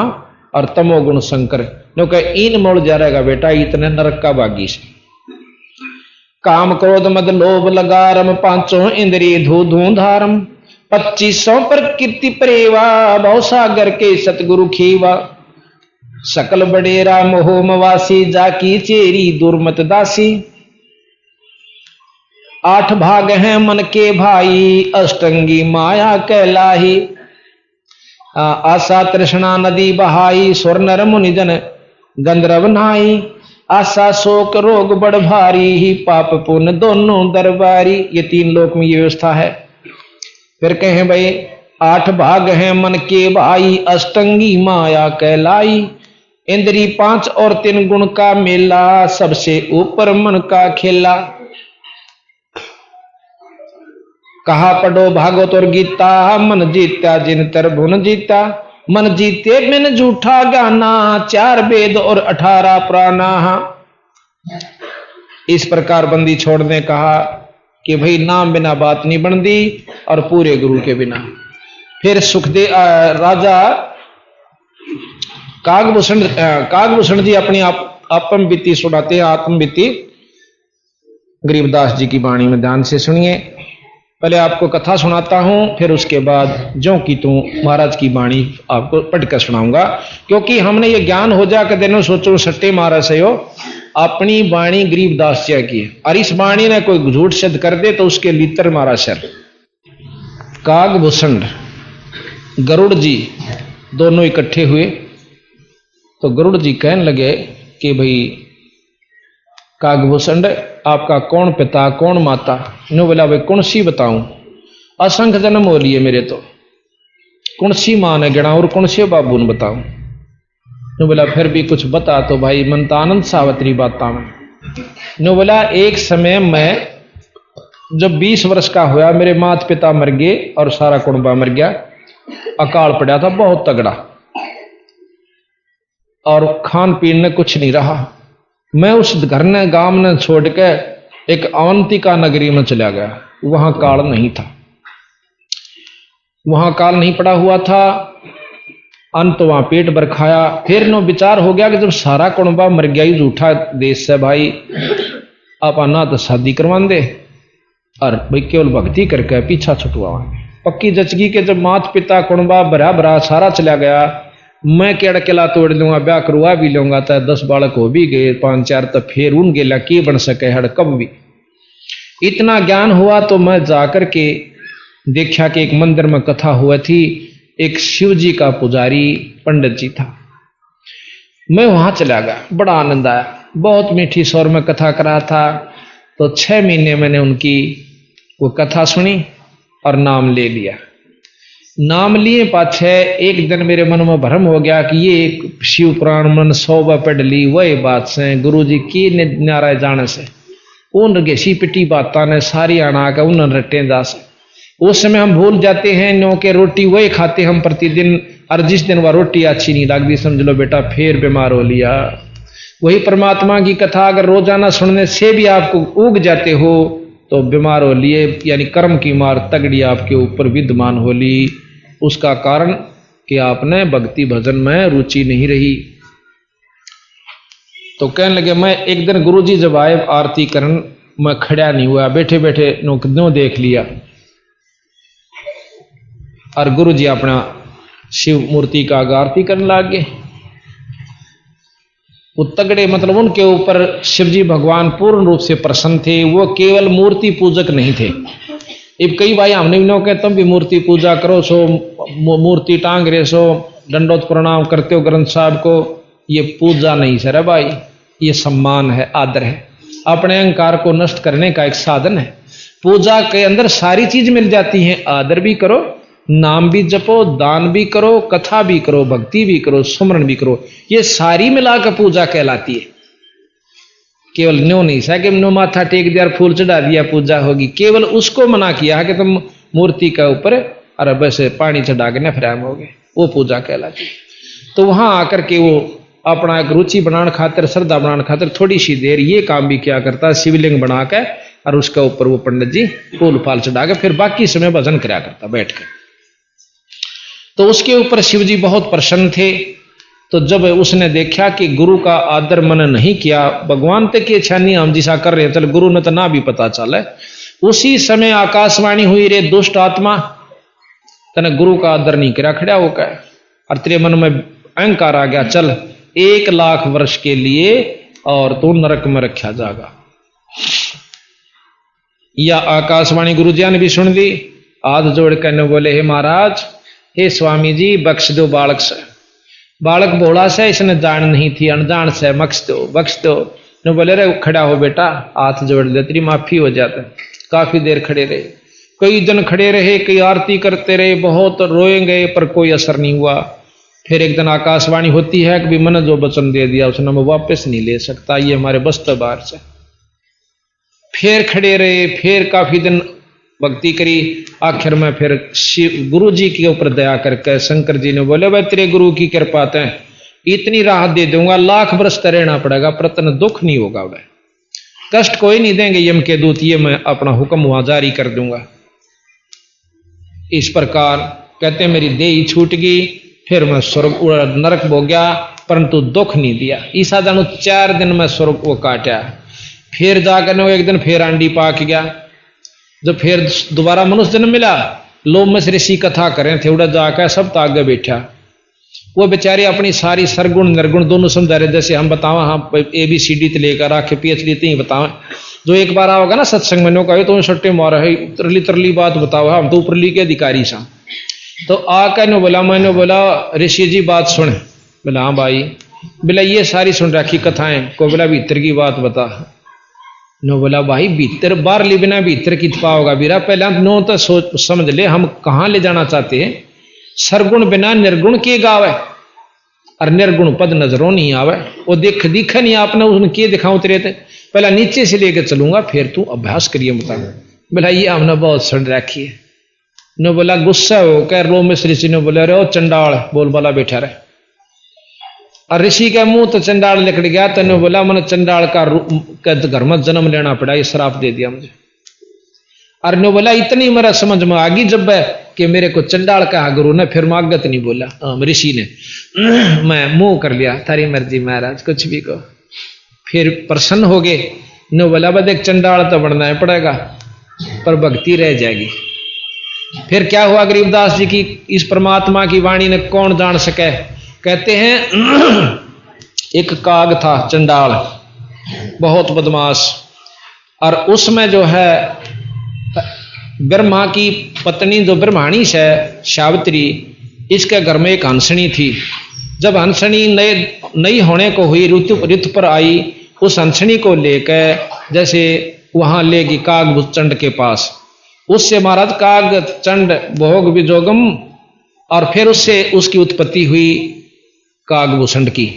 और तमोगुण शंकर। क्योंकि इन मोड़ जा रहेगा बेटा इतने नरक का बागी से। काम क्रोध मद लोभ लगारम, 5 इंद्रिय धू धू धारम। 2500 प्रकृति प्रेवा, बहु सागर के सतगुरु खीवा। सकल बडेरा मोह मवासी, जाकी चेरी दुर्मत दासी। 8 भाग हैं मन के भाई, अष्टंगी माया कहलाही। आशा तृष्णा नदी बहाई, स्वर नर मुनिजन गंधर्व नाई। आशा शोक रोग बड़ भारी, पाप पुण्य दोनों दरबारी। ये 3 लोक में ये व्यवस्था है। फिर कहें भाई 8 भाग हैं मन के भाई, अष्टंगी माया कहलाई। इंद्री 5 और 3 गुण का मेला, सबसे ऊपर मन का खेला। कहा पढ़ो भागवत और गीता, मन जीता जिन तरभुन जीता। मन जीते बिन झूठा गाना, 4 वेद और 18 पुराना। इस प्रकार बंदी छोड़ने कहा कि भाई नाम बिना बात नहीं बनती और पूरे गुरु के बिना। फिर सुखदेव राजा कागभूषण जी अपनी आत्म बीती सुनाते हैं। आत्म बीती गरीबदास जी की वाणी में ध्यान से सुनिए। पहले आपको कथा सुनाता हूं, फिर उसके बाद जो कि तू महाराज की वाणी आपको पढ़कर सुनाऊंगा। क्योंकि हमने ये ज्ञान हो जा कर देनो सोचो सट्टे मारा से हो, अपनी वाणी गरीबदास जी की है और इस वाणी ने कोई झूठ सिद्ध कर दे तो उसके लितर मारा सर। कागभूषण गरुड़ जी दोनों इकट्ठे हुए तो गरुड़ जी कहने लगे कि भाई कागभूषण आपका कौन पिता कौन माता? ने बोला भाई कौन सी बताऊं, असंख्य जन्म हो लिए मेरे तो, कौन सी मां ने गिना और कौन से बाबू ने बताऊं? ने बोला फिर भी कुछ बता तो भाई मन आनंद सावत्री बाता में। ने बोला एक समय मैं जब 20 वर्ष का हुआ मेरे माता पिता मर गए और सारा कुंबा मर गया, अकाल पड़ा था बहुत तगड़ा और खान पीन में कुछ नहीं रहा। मैं उस घर ने गांव ने छोड़ के एक अवंतिका नगरी में चला गया, वहां काल नहीं था, वहां काल नहीं पड़ा हुआ था। अंत वहां पेट भर खाया। फिर नो विचार हो गया कि जब सारा कुंबा मर गया ही झूठा देश से भाई आप आना तो शादी करवा दे और भाई केवल भक्ति करके पीछा छुटवाएंगे। पक्की जचगी के जब मात पिता कुणबा भरा भरा सारा चला गया, मैं केड़ केला तोड़ लूंगा, ब्याह करवा भी लूंगा, तो 10 बालक हो भी गए, 5-4, तो फिर उन गेला की बन सके हड़ कब भी। इतना ज्ञान हुआ तो मैं जाकर के देखा कि एक मंदिर में कथा हुआ थी, एक शिव जी का पुजारी पंडित जी था। मैं वहां चला गया, बड़ा आनंद आया, बहुत मीठी स्वर में कथा करा था। तो 6 महीने मैंने उनकी वो कथा सुनी और नाम ले लिया। नाम लिए पाछे एक दिन मेरे मन में भ्रम हो गया कि ये एक शिव पुराण मन 100 पढ़ ली, वही बात से गुरु जी की नाराय जाने से उन घेसी पिटी बातों ने सारी आना के उन रटे जा से। उस समय हम भूल जाते हैं नो के रोटी वही खाते हम प्रतिदिन, और जिस दिन वह रोटी अच्छी नहीं लगती समझ लो बेटा फिर बीमार हो लिया। वही परमात्मा की कथा अगर रोजाना सुनने से भी आपको उग जाते हो तो बीमार हो लिए, यानी कर्म की मार तगड़ी आपके ऊपर विद्यमान हो ली। उसका कारण कि आपने भक्ति भजन में रुचि नहीं रही। तो कहने लगे, मैं एक दिन गुरुजी जब आए आरती करन, मैं खड़ा नहीं हुआ, बैठे बैठे नो देख लिया, और गुरुजी अपना शिव मूर्ति का आरती करने लग गए। वो तगड़े मतलब उनके ऊपर शिवजी भगवान पूर्ण रूप से प्रसन्न थे, वो केवल मूर्ति पूजक नहीं थे। अब कई भाई हमने भी कहे तुम भी मूर्ति पूजा करो, सो मूर्ति टांग रहे सो, दंडोत प्रणाम करते हो ग्रंथ साहब को, ये पूजा नहीं सर है भाई, ये सम्मान है, आदर है, अपने अहंकार को नष्ट करने का एक साधन है। पूजा के अंदर सारी चीज मिल जाती है, आदर भी करो, नाम भी जपो, दान भी करो, कथा भी करो, भक्ति भी करो, सुमरण भी करो, ये सारी मिलाकर पूजा कहलाती है। केवल न्यो नहीं सा कि नो माथा टेक दिया, फूल चढ़ा दिया पूजा होगी, केवल उसको मना किया कि तुम मूर्ति के ऊपर अरे बस पानी चढ़ा के न फ्राम हो गए, वो पूजा कहलाती है। तो वहां आकर के वो अपना एक रुचि बनाने खातिर, श्रद्धा बनाने खातिर थोड़ी सी देर ये काम भी क्या करता, शिवलिंग बना के और उसके ऊपर वो पंडित जी फूल फाल चढ़ा के फिर बाकी समय भजन कराया करता बैठ कर। तो उसके ऊपर शिव जी बहुत प्रसन्न थे। तो जब उसने देखा कि गुरु का आदर मन नहीं किया, भगवान तक की इच्छा नहीं हम जिसा कर रहे हैं, चल गुरु ने तो ना भी पता चले, उसी समय आकाशवाणी हुई, रे दुष्ट आत्मा तने गुरु का आदर नहीं करा, खड़ा होकर और तेरे मन में अहंकार आ गया, चल 1 लाख वर्ष के लिए और तू नरक में रखा जाएगा। या आकाशवाणी गुरु जी ने भी सुन ली, हाथ जोड़ कर बोले, हे महाराज, हे स्वामी जी, बख्श दो बालक से, बालक भोला से, इसने जान नहीं थी, अनजान से, बख्श दो बख्श दो। ने बोले, रे खड़ा हो बेटा, हाथ जोड़ दे, तेरी माफी हो जाता। काफी देर खड़े रहे, कई दिन खड़े रहे, कई आरती करते रहे, बहुत रोए गए पर कोई असर नहीं हुआ। फिर एक दिन आकाशवाणी होती है कि मैंने जो वचन दे दिया उसने मैं वापस नहीं ले सकता, ये हमारे बस्तर बाहर से। फिर खड़े रहे, फिर काफी दिन भक्ति करी, आखिर में फिर शिव गुरु जी के ऊपर दया करके शंकर जी ने बोले, भाई तेरे गुरु की कृपा है, इतनी राहत दे दूंगा, 1 लाख वर्ष तक रहना पड़ेगा पर तने दुख नहीं होगा, वह कष्ट कोई नहीं देंगे यम के दूत, ये मैं अपना हुक्म वहां जारी कर दूंगा। इस प्रकार कहते मेरी देही छूट गई, फिर मैं स्वर्ग नरक हो गया, परंतु दुख नहीं दिया। ईसा जानू 4 दिन में स्वर्ग को काटा, फिर जाकर एक दिन फिर आंडी पाक गया। जब फिर दोबारा मनुष्य जन्म मिला, लोग में से ऋषि कथा करें थे, उड़ा जाकर सब आगे बैठा, वो बेचारे अपनी सारी सरगुण निर्गुण दोनों समझा रहे, जैसे हम बतावा, हाँ ABCD ते लेकर आके PhD ते ही बतावा। जो एक बार आओगा ना सत्संग में कहे तो सट्टे मारा है, तरली तरली बात बताओ, हम तो ऊपरली के अधिकारी सा। तो आकर बोला, मैंने बोला ऋषि जी बात सुन। बोला हाँ भाई। बोला ये सारी सुन रखी कथाएं को, बोला भीतर की बात बता। नो बोला भाई भीतर बाहर ले बिना भीतर की तपा होगा बीरा, पहले नो तो सोच समझ ले हम कहाँ ले जाना चाहते हैं। सरगुण बिना निर्गुण के गावे और निर्गुण पद नजरों नहीं आवे, वो दिखा नहीं आपने उनके दिखाऊं तेरे थे, पहले नीचे से लेकर चलूंगा फिर तू अभ्यास करिए बता। बोला ये हमने बहुत सुन रखी है। नो बोला गुस्सा हो कह रो में ऋषि ने बोला रे ओ चंडाल बोल वाला बैठा रहे, और ऋषि के मुंह तो चंडाल निकल गया। तो बोला मैंने चंडाल का घर में जन्म लेना पड़ा, ये श्राप दे दिया मुझे। और ने बोला इतनी मेरा समझ में आ गई जब है कि मेरे को चंडाल कहा गुरु ने, फिर मागत नहीं बोला ऋषि ने, मैं मुंह कर लिया तारी मर्जी महाराज कुछ भी कहो। फिर प्रसन्न हो गए। ने बोला बस एक चंडाल तो बनना है पड़ेगा पर भक्ति रह जाएगी। फिर क्या हुआ गरीबदास जी की इस परमात्मा की वाणी ने कौन जान सके। कहते हैं एक काग था चंडाल, बहुत बदमाश, और उसमें जो है ब्रह्मा की पत्नी जो ब्रह्माणी है सावित्री, इसके घर में एक हंसनी थी। जब हंसनी नई होने को हुई, ऋतु पर आई, उस हंसनी को लेकर जैसे वहां लेगी कागभूषण के पास। उससे महाराज काग चंड भोग विजोगम, और फिर उससे उसकी उत्पत्ति हुई कागभूषण की।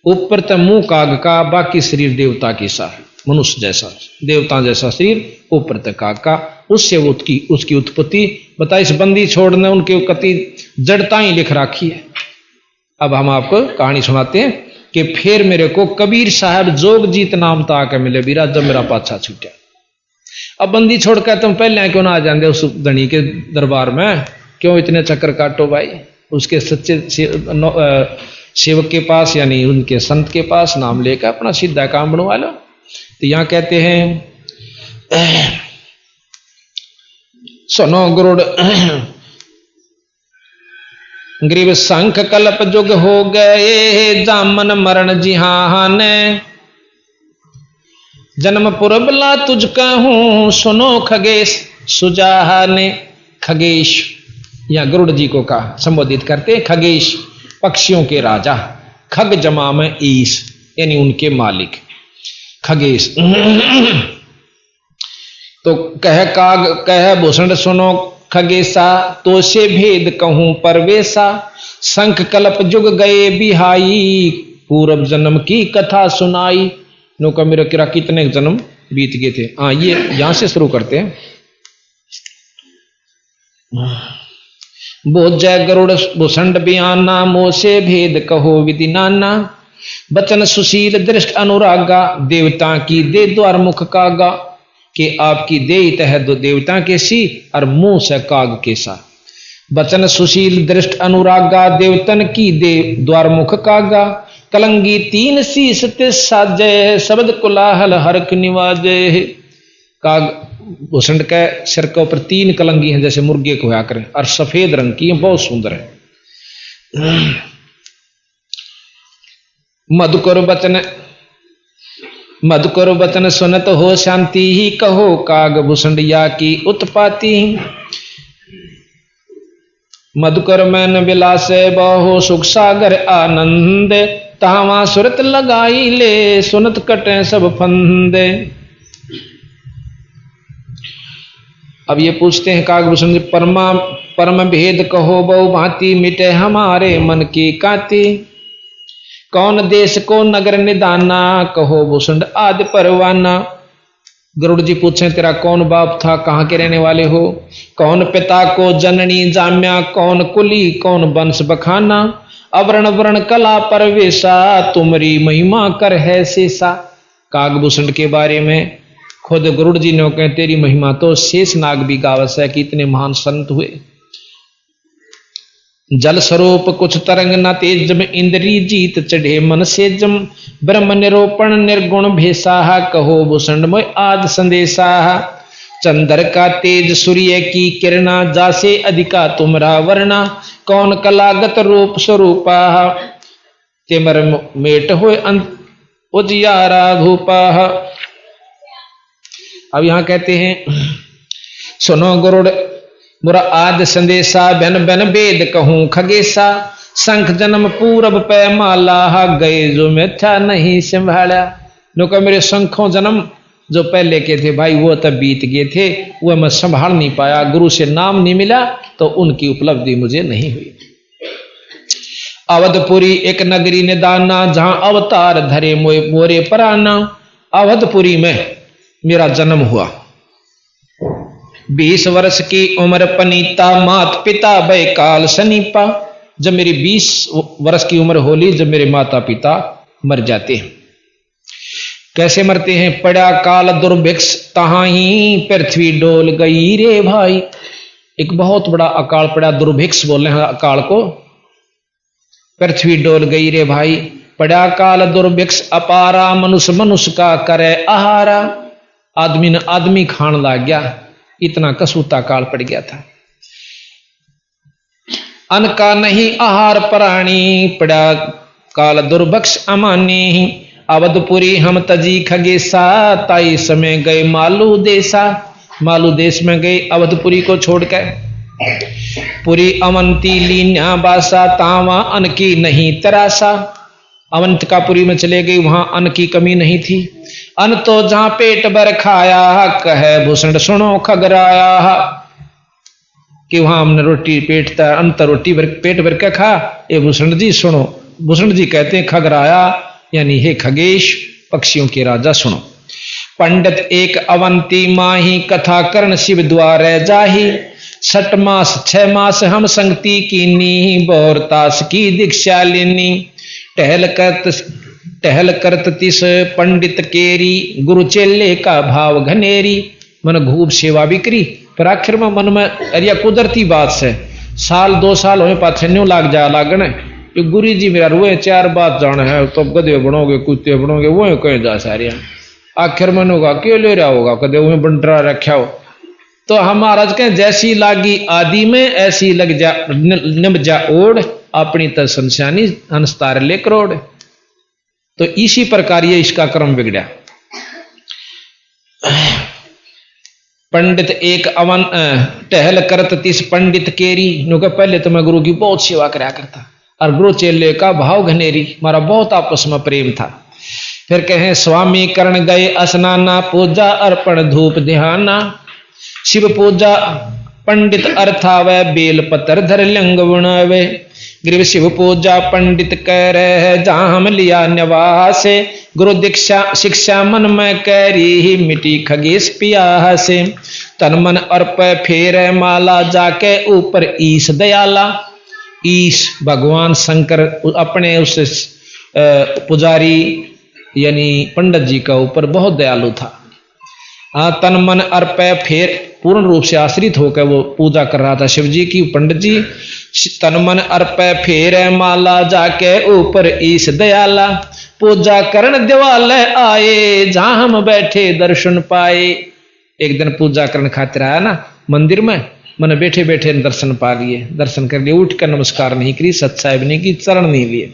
ऊपर तो मुंह काग का, बाकी शरीर देवता की सा, मनुष्य जैसा, देवता जैसा शरीर, ऊपर तक काग का। उससे उसकी उत्पत्ति बता। इस बंदी छोड़ने उनके कति जड़ता ही लिख रखी है। अब हम आपको कहानी सुनाते हैं कि फिर मेरे को कबीर साहब जोगजीत नाम था के मिले बीरा, जब मेरा पाछा छूटा। अब बंदी छोड़ कर तुम पहले क्यों ना आ जाते उस धनी के दरबार में, क्यों इतने चक्कर काटो भाई। उसके सच्चे सेवक के पास यानी उनके संत के पास नाम लेकर अपना सीधा काम बनवा लो। तो यहां कहते हैं सुनो गुरुड़ ग्रीव संख कल्प जुग हो गए, जामन मरण जिहान, जन्म पुरबला तुझ कहूं, सुनो खगेश सुजाने। खगेश या गरुड़ जी को कहा संबोधित करते, खगेश पक्षियों के राजा, खग जमा में ईश यानी उनके मालिक खगेश। तो कह काग कह भूषण सुनो खगेशा, तो से भेद कहूं परवेशा, शंख कल्प जुग गए बिहाई, पूर्व जन्म की कथा सुनाई। नौका मेरा किरा कितने जन्म बीत गए थे। हाँ ये यहां से शुरू करते हैं। बोध जय गरुड़ भूषण बयाना, मोसे भेद कहो विधि नाना, बचन सुशील दृष्ट अनुरागा, देवता की दे द्वार मुख कागा, कि आपकी दे तह दो देवता के सी, और मुंह से काग के सा। बचन सुशील दृष्ट अनुरागा, देवतन की दे द्वार मुख कागा, कलंगी तीन शीस ते साजे, शब्द कुलाहल हरक निवाजे। काग भूषण के सिर के ऊपर 3 कलंगी हैं जैसे मुर्गे को होया करें, और सफेद रंग की, बहुत सुंदर है। मधुकर बचन सुनत हो शांति ही, कहो काग भूषणिया की उत्पाती। मधुकर मैन विलास बहु सुख सागर आनंद, तावा सुरत लगाई ले, सुनत कटे सब फंदे। अब ये पूछते हैं कागभूषण जी, परम भेद कहो बहु भांति, मिटे हमारे मन की काती। कौन देश को नगर निदाना, कहो भूषण आदि परवाना। गरुड़ जी पूछे तेरा कौन बाप था, कहाँ के रहने वाले हो। कौन पिता को जननी जाम्या, कौन कुली कौन वंश बखाना। अवर्ण वर्ण कला परवेशा, तुमरी महिमा कर है शेषा। कागभूषण के बारे में खुद गरुड़ जी ने कहे तेरी महिमा तो शेष नाग भी गावस है कि इतने महान संत हुए। जल स्वरूप कुछ तरंग न तेजम, इंद्री जीत चढ़े मन से जम। ब्रह्म निरूपण निर्गुण भेषा, कहो भूषण मोय आज संदेशा। चंद्र का तेज सूर्य की किरणा, जासे अधिका तुमरा वर्णा। कौन कलागत रूप स्वरूपा, तिमर मेट होय उजियारा धूपा। अब यहां कहते हैं सुनो गुरुड़ मुरा आद संदेशा, बन बन वेद कहूं खगेशा। शंख जन्म पूरब पे माला, गए जो मिथ्या नहीं संभाला। नुका मेरे शंखों जन्म जो पहले के थे भाई वो तब बीत गए थे, वह मैं संभाल नहीं पाया, गुरु से नाम नहीं मिला तो उनकी उपलब्धि मुझे नहीं हुई। अवधपुरी एक नगरी निदाना, जहां अवतार धरे मोरे पराना। अवधपुरी में मेरा जन्म हुआ। 20 वर्ष की उम्र पनीता, मात पिता भय काल सनीपा। जब मेरी 20 वर्ष की उम्र होली, जब मेरे माता पिता मर जाते हैं। कैसे मरते हैं। पड़ा काल दुर्भिक्ष, तहाही पृथ्वी डोल गई रे भाई। एक बहुत बड़ा अकाल पड़ा, दुर्भिक्ष बोल रहे हैं अकाल को। पृथ्वी डोल गई रे भाई। पड़ा काल दुर्भिक्ष अपारा, मनुष्य मनुष्य का करे आहारा। आदमी ने आदमी खान लग गया, इतना कसूता काल पड़ गया था। अन का नहीं आहार प्राणी, पड़ा काल दुर्भक्ष अमानी। अवधपुरी हम तजी खगेसा, ताई समय गए मालू देसा। मालू देश में गए अवधपुरी को छोड़कर। पुरी अवंती लीन्या बासा, तावा अन की नहीं तरासा। अवंतकापुरी में चले गई, वहां अन्न की कमी नहीं थी। अन्न तो जहां पेट भर खाया, कहे भूषण सुनो खगराया। कि वहां हमने रोटी पेट अंत रोटी भर पेट भर के खा, ये भूषण जी सुनो। भूषण जी कहते हैं खगराया, यानी हे खगेश पक्षियों के राजा सुनो। पंडित एक अवंती माही, कथा करण शिव द्वार जाही। 6 मास 6 मास हम संगति कीनी, बहुरतास की दीक्षा लेनी। टहल करत तिस पंडित केरी, गुरु चेले का भाव घनेरी। मन खूब सेवा भी करी, पर आखिर में मन में अरिया कुदरती बात से 1-2 साल होने पाछे न्यू लाग जा लागने। ये गुरु जी मेरा रुए 4 बात जाना है, तो गधे बनोगे कुत्ते बनोगे, वो कहीं जा सारिया। आखिर में होगा क्यों ले रहा होगा, कदे वो बंटरा रखा हो। तो हम महाराज कहें जैसी लागी आदि में, ऐसी लग जा निभ जा ओढ़। अपनी तनस्यानी हंसतार ले करोड़। तो इसी प्रकार ये इसका क्रम बिगड़ा। पंडित एक अवन टहल करत तिस पंडित केरी। नुके पहले तो मैं गुरु की बहुत सेवा कराया करता, और गुरु चेले का भाव घनेरी, हमारा बहुत आपस में प्रेम था। फिर कहें स्वामी करण गए स्नाना, पूजा अर्पण धूप ध्याना। शिव पूजा पंडित अर्थावे, बेल पतर धर लिंग बुणावे। ग्रीव शिव पूजा पंडित कह रहे, जहां हम लिया निवास। गुरु दीक्षा शिक्षा मन में कैरी, मिटी खगेश पिया से। तन मन अर्प फेर माला, जाके ऊपर ईश दयाला। ईश भगवान शंकर अपने उस पुजारी यानी पंडित जी का ऊपर बहुत दयालु था। तन मन अर्प फेर पूर्ण रूप से आश्रित होकर वो पूजा कर रहा था शिव जी की। पंडित जी तन मन अर्प फेर माला, जाके ऊपर ईश दयाला। पूजा करण दिवाल आए, जहां हम बैठे दर्शन पाए। एक दिन पूजा करण खातिर आया ना मंदिर में, मैंने बैठे बैठे दर्शन पा लिए। दर्शन कर लिए, उठ कर नमस्कार नहीं करी, सत्साहिब नहीं की, चरण नहीं लिए।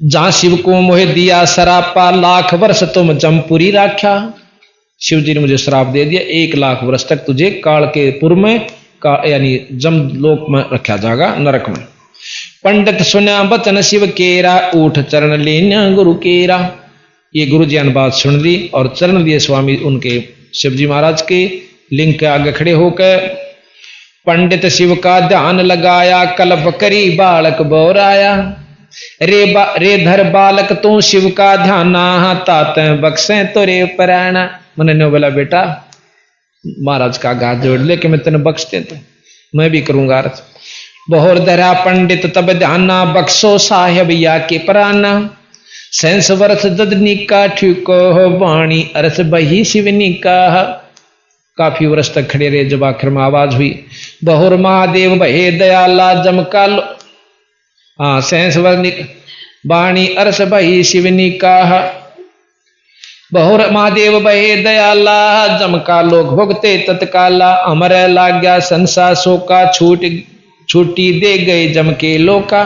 जहां शिव को मोहे दिया सरापा, लाख वर्ष तुम जमपुरी राख्या। शिव जी ने मुझे श्राप दे दिया, 1 लाख वर्ष तक तुझे काल के पुर में यानी जम लोक में रखा जाएगा, नरक में। पंडित सुना बचन शिव केरा, उठ चरण लेना गुरु केरा। ये गुरु जी ने बात सुन ली और चरण लिए स्वामी उनके शिव जी महाराज के लिंग के आगे खड़े होकर। पंडित शिव का ध्यान लगाया, कल्प करी बालक बोराया। रे धर बालक तू शिव का ध्याना, तात बक्से तो रे पराना। मैंने नो बोला बेटा महाराज का हाथ जोड़ ले कि मैं तेने बख्शते तो मैं भी करूंगा अर्थ। बहुर धरा पंडित तब ध्याना, बख्शो साहेब या के पराना। सेंस वर्ष ददनी का ठिको, वाणी अरस बही शिवनी का। काफी वर्ष तक खड़े रहे, जब आखिर में आवाज हुई बहुर महादेव भये दयाला, जमका लो। हाँ सेंस वर्ष वाणी अरस बही शिवनी का। बहुर महादेव बहे दयाला, जमका लोग भोगते तत्काला। अमर लाग्या संसा शोका, छूटी दे गए जम के लोका।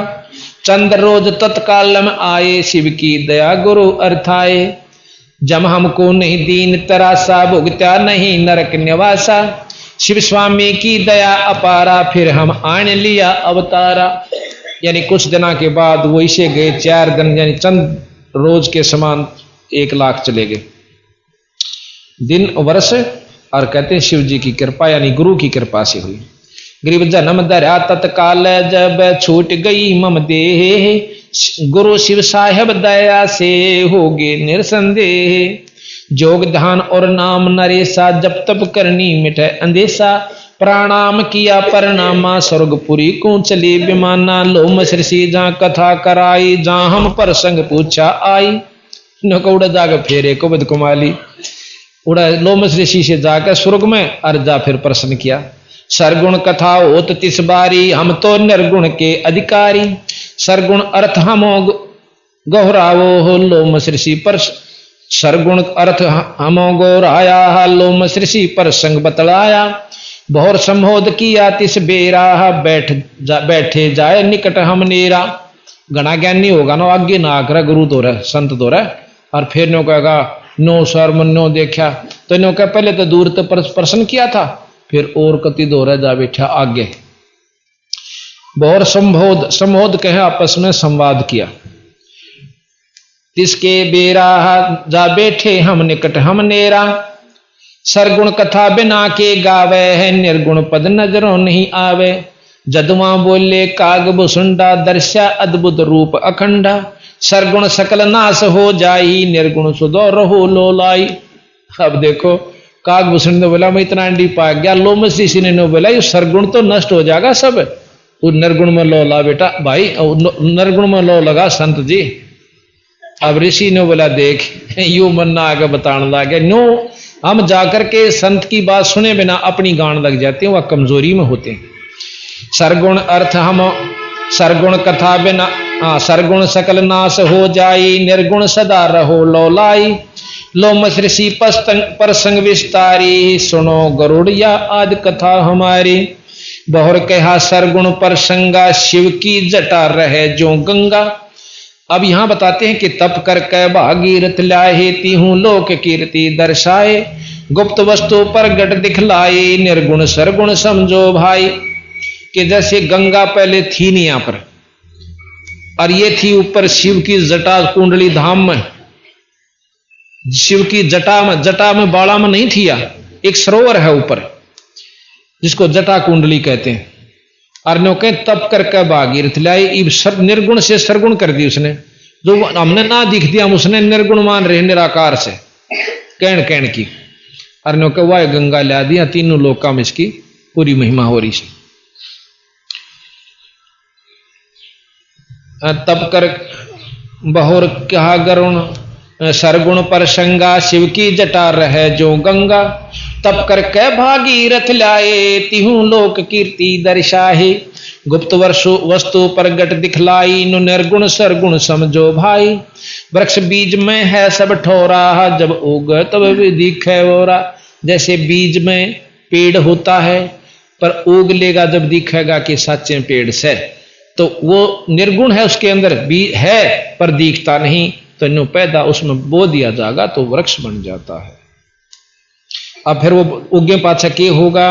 चंद्र रोज तत्काल में आए, शिव की दया गुरु अर्थाए। जम हमको नहीं दीन तरासा, भुगत्या नहीं नरक निवासा। शिव स्वामी की दया अपारा, फिर हम आने लिया अवतारा। यानी कुछ दिनों के बाद वो इसे गए 4 दिन, यानी चंद रोज के समान 1 लाख चले गए दिन वर्ष। और कहते हैं शिव जी की कृपा यानी गुरु की कृपा से हुई। गरीब जन्म धरा तत्काल, जब छूट गई मम देह। गुरु शिव साहेब दया से होगे निरसंदेह। जोग ध्यान और नाम नरेसा, जब तब करनी मिटे अंदेशा। प्रणाम किया परनामा, स्वर्गपुरी को चले विमाना। लो मसरसी जहाँ कथा कराई, जहाँ हम प्रसंग पूछा आई। उड़ा जाकर फेरे को बद कुमाली, उड़ा लोमस ऋषि से जाकर स्वर्ग में अर्जा फिर प्रश्न किया। सरगुण कथा होत तिस बारी, हम तो निर्गुण के अधिकारी। सरगुण अर्थ हम गौरावो हो, लोमस ऋषि पर सरगुण अर्थ हम गौराया। लोमस ऋषि पर संग बतलाया, बहुर संबोध किया तिस बेरा, बैठे जाए निकट हम नेरा। घना ज्ञानी होगा ना आगे ना आकर गुरु दो रहे संत दो रहे, और फिर नो कहेगा नो सर मन नो देखा, तो नो कह पहले तो दूर तो प्रश्न किया था, फिर और कति दो रहे जा बैठा आगे। बहुर संबोध कहे आपस में संवाद किया। तिसके बेरा जा बैठे हम निकट हम नेरा, सरगुण कथा बिना के गावे है, निर्गुण पद नजरों नहीं आवे। जदुआ बोले काग भुसुंडा, दर्शा अद्भुत रूप अखंडा। सरगुण सकल नाश हो जाई, निर्गुण सुधो रहो लोलाई। अब देखो काग भूषण ने बोला मैं इतना अंडी पा गया, लोमस ऋषि ने बोला ये सरगुण तो नष्ट हो जाएगा सब, वो निर्गुण में लो ला बेटा भाई, निर्गुण में लो लगा संत जी। अब ऋषि ने बोला देख यू मन्ना आगे बताने लगे, नो हम जाकर के संत की बात सुने बिना अपनी गान लग जाते हैं, वह कमजोरी में होते हैं। सरगुण अर्थ हम सरगुण कथा बिना, सरगुण सकल नाश हो जाई, निर्गुण सदा रहो लोलाई। लोमस ऋषि प्रसंग विस्तारी, सुनो गरुड़िया आदि कथा हमारी। बहुर कहा सरगुण प्रसंगा, शिव की जटा रहे जो गंगा। अब यहां बताते हैं कि तप कर कै भागीरथ लाए, तीहूं लोक कीर्ति दर्शाए। गुप्त वस्तु पर गट दिखलाए, निर्गुण सरगुण समझो भाई। कि जैसे गंगा पहले थी नहीं यहां पर, और ये थी ऊपर शिव की जटा कुंडली धाम में, शिव की जटा में बाड़ा में नहीं थी, एक सरोवर है ऊपर जिसको जटा कुंडली कहते हैं। और नो कहे तप करके भागीरथ लाई, निर्गुण से सरगुण कर दी उसने, जो हमने ना दिख दिया हम उसने निर्गुण मान रहे निराकार से कहन की। और नो कहे वाह गंगा ला दिया, तीनों लोका में इसकी पूरी महिमा हो रही है। तप कर बहुर कहा गरुण, सरगुण प्रसंगा, शिव की जटा रहे जो गंगा। तप कर कै भागीरथ लाए, तिहूं लोक कीर्ति दर्शाहे। गुप्त वस्तु प्रगट दिखलाई, नु निर्गुण सरगुण समझो भाई। वृक्ष बीज में है सब ठोरा, जब उग तब भी दिखे ओरा। जैसे बीज में पेड़ होता है पर उग लेगा जब दिखेगा कि सच्चे पेड़ से, तो वो निर्गुण है, उसके अंदर भी है पर दिखता नहीं, तो नो पैदा उसमें बो दिया जाएगा तो वृक्ष बन जाता है। अब फिर वो उगे पाछा के होगा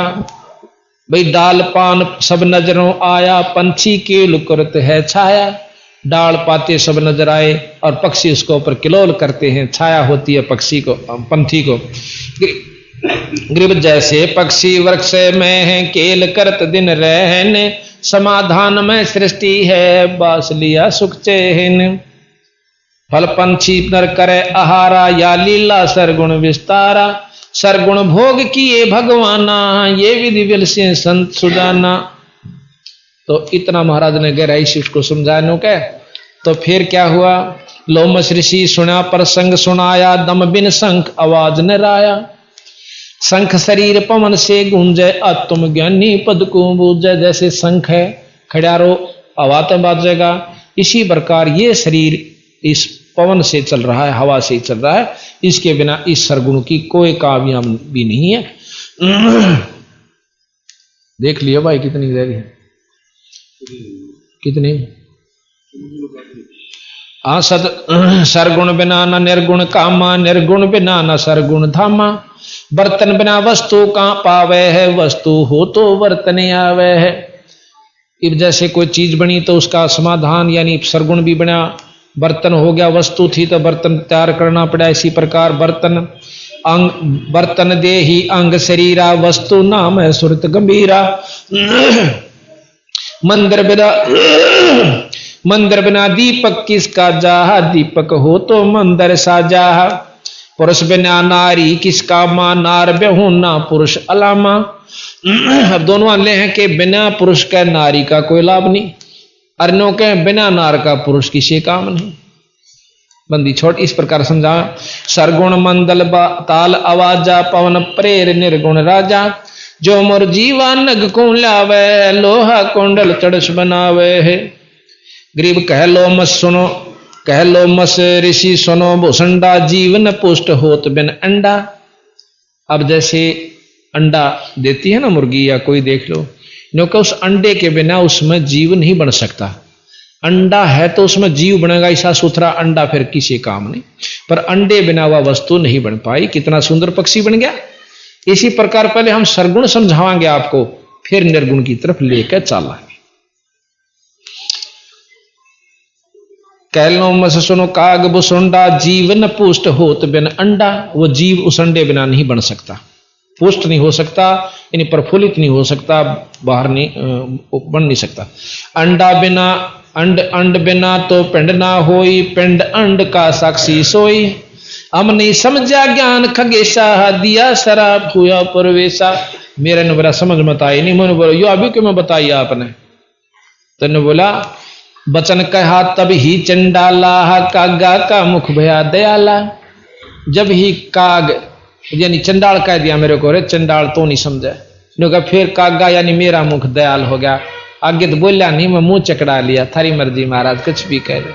भाई, डाल पान सब नजरों आया, पंछी के लुकरत है छाया। डाल पाते सब नजर आए और पक्षी उसको ऊपर किलोल करते हैं, छाया होती है पक्षी को, पंथी को। ग्रीब जैसे पक्षी वृक्ष में है, केल करत दिन रहने। समाधान में सृष्टि है, बास लिया सुख चैन। फल पंछी नर करे आहारा, या लीला सरगुण विस्तारा। सरगुण भोग किए भगवाना, ये विधि विल से संत सुजाना। तो इतना महाराज ने गहराई से उसको समझाने के। तो फिर क्या हुआ, लोमस ऋषि सुना प्रसंग सुनाया, दम बिन शंख आवाज न राया। शंख शरीर पवन से गूंजे, आत्म ज्ञानी पद को बूझे। जैसे शंख है खड़ारो आवाज बाजेगा, इसी प्रकार ये शरीर इस पवन से चल रहा है, हवा से चल रहा है, इसके बिना इस सरगुण की कोई कामयाब भी नहीं है। देख लिया भाई कितनी रह गई, कितनी सरगुण बिना न निर्गुण कामा, निर्गुण बिना न सरगुण धामा। बर्तन बिना वस्तु कहां पावे है, वस्तु हो तो बर्तन आवे है। अब जैसे कोई चीज बनी तो उसका समाधान यानी सरगुण भी बना, बर्तन हो गया, वस्तु थी तो बर्तन तैयार करना पड़ा। इसी प्रकार बर्तन अंग, बर्तन दे ही अंग शरीरा, वस्तु नाम है सुरत गंभीरा। मंदिर बिना दीपक किसका जाहा, दीपक हो तो मंदिर साजा। पुरुष बिना नारी किसका मां, नार बेहू ना पुरुष अलामा। अब दोनों वाले हैं कि बिना पुरुष का नारी का कोई लाभ नहीं, अर्णों के बिना नार का पुरुष किसी काम नहीं। बंदी छोड़ इस प्रकार समझा। सरगुण मंदल ताल आवाजा, पवन प्रेर निर्गुण राजा। जो मोर जीवा नग को लावे, लोहा कुंडल चढ़स बनावे है। गरीब कह लो मस सुनो, कह लो मस ऋषि सुनो भूसंडा, जीवन पुष्ट होत बिन अंडा। अब जैसे अंडा देती है ना मुर्गी या कोई देख लो, क्योंकि उस अंडे के बिना उसमें जीव नहीं बन सकता। अंडा है तो उसमें जीव बनेगा, ऐसा सुथरा अंडा फिर किसी काम नहीं, पर अंडे बिना वह वस्तु नहीं बन पाई। कितना सुंदर पक्षी बन गया। इसी प्रकार पहले हम सरगुण समझावांगे आपको, फिर निर्गुण की तरफ लेकर चलाएंगे। कहलो मस सुनो काग बुसुंडा, जीवन पुष्ट होत बिन अंडा। वो जीव उस अंडे बिना नहीं बन सकता, पुष्ट नहीं हो सकता, यानी प्रफुल्लित नहीं हो सकता, बाहर नहीं बन नहीं सकता। अंडा बिना अंड बिना तो पिंड ना होई, पिंड अंड का साक्षी सोई। हम नहीं समझा ज्ञान खगेशा, दिया शराब हुआ परवेशा। मेरे ने बोला समझ मत आई नहीं, मैंने बोला यो अभी क्यों मैं बताइए आपने। तो ने बोला बचन कहा तब ही चंडाला, कागा का मुख भया दयाला। जब ही काग यानी चंडाल कह दिया मेरे को, रे चंडाल तो नहीं समझे। फिर कागा यानी मेरा मुख दयाल हो गया। आगे तो बोलिया नहीं, मैं मुंह चकड़ा लिया, थारी मर्जी महाराज कुछ भी कह दे।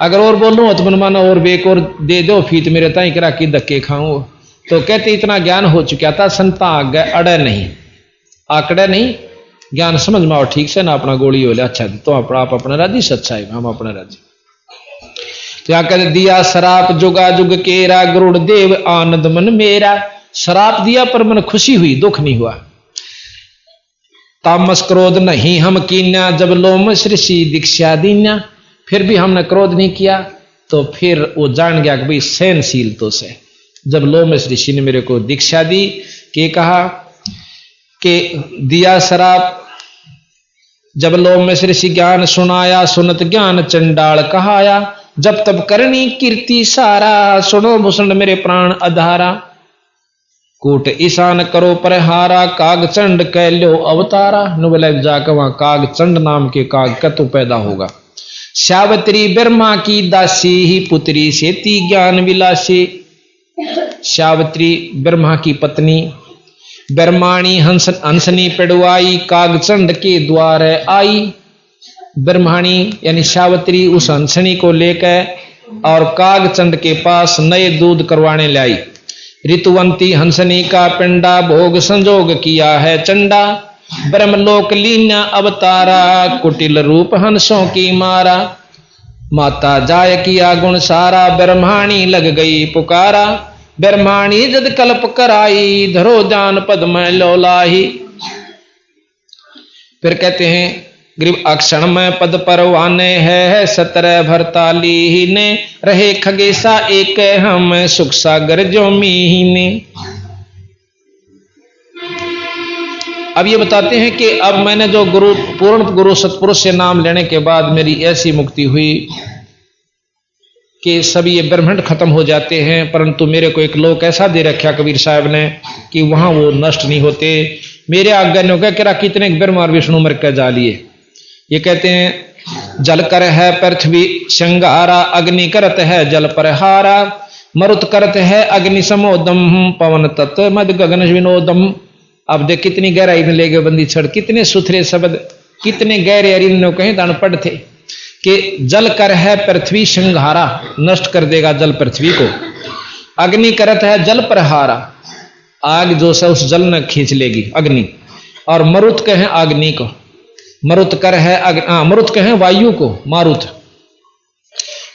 अगर और बोलूं तो मनमाना और बेक और दे दो फीत मेरे ताई करा की धक्के खाऊं। तो कहते इतना ज्ञान हो चुका था, संता आगे अड़े नहीं, आकड़े नहीं, ज्ञान समझ में आओ ठीक से ना, अपना गोली हो लिया अच्छा तो आप अपना राजी सच्चा है, हम अपना राजी। तो क्या कर दिया शराप जुगा जुग केरा, गरुड़ देव आनंद मन मेरा। शराप दिया पर मन खुशी हुई, दुख नहीं हुआ। तामस क्रोध नहीं हम कीन्या, जब लोम ऋषि दीक्षा दीन्या। फिर भी हमने क्रोध नहीं किया, तो फिर वो जान गया कि भाई सहनशील तो से। जब लोम ऋषि ने मेरे को दीक्षा दी कि कहा कि दिया शराप, जब लोम ऋषि ज्ञान सुनाया, सुनत ज्ञान चंडाल कहाया। जब तब करनी कीर्ति सारा, सुनो भूषण मेरे प्राण अधारा। कूट ईशान करो परहारा, काग चंड कह लो अवतारा। नुबल जाकर वहां काग चंड नाम के काग का तो पैदा होगा। सावित्री ब्रह्मा की दासी ही, पुत्री सेती ज्ञान विलासी। सावित्री ब्रह्मा की पत्नी, ब्रह्माणी हंसनी पिड़वाई, काग चंड के द्वार आई। ब्रह्माणी यानी सावित्री उस हंसनी को लेकर और काग चंड के पास नए दूध करवाने लाई। ऋतुवंती हंसनी का पिंडा, भोग संजोग किया है चंडा। ब्रह्मलोक लीना अवतारा, कुटिल रूप हंसों की मारा। माता जाय किया गुण सारा, ब्रह्माणी लग गई पुकारा। ब्रह्माणी जद कल्प कराई, धरो जान पद में लोलाही। फिर कहते हैं ग्रीव अक्षण में पद परवाने है, 17 भरताली ने रहे खगेशा एक हम, सुख सागर जो मीने। अब ये बताते हैं कि अब मैंने जो गुरु पूर्ण गुरु सतपुरुष से नाम लेने के बाद मेरी ऐसी मुक्ति हुई कि सभी ये ब्रह्मांड खत्म हो जाते हैं, परंतु मेरे को एक लोक ऐसा दे रखा कबीर साहब ने कि वहां वो नष्ट नहीं होते। मेरे आज्ञा ने क्या करा, कितने ब्रह्मा और विष्णु मर कर जा लिए। ये कहते हैं जल कर है पृथ्वी संगारा, अग्नि करत है जल पर हारा। मरुत करत है अग्नि समोदम, पवन तत्व मद गगन विनोदम। अब देख कितनी गहराई में ले गए बंदी छड़, कितने सुथरे शब्द, कितने गहरे अरिंदों कहीं दान पढ़ थे कि जल कर है पृथ्वी संहारा, नष्ट कर देगा जल पृथ्वी को। अग्नि करत है जल पर हारा, आग जो से उस जल ने खींच लेगी अग्नि। और मरुत कहें अग्नि को, मरुत कर है मरुत कहें वायु को, मारुत।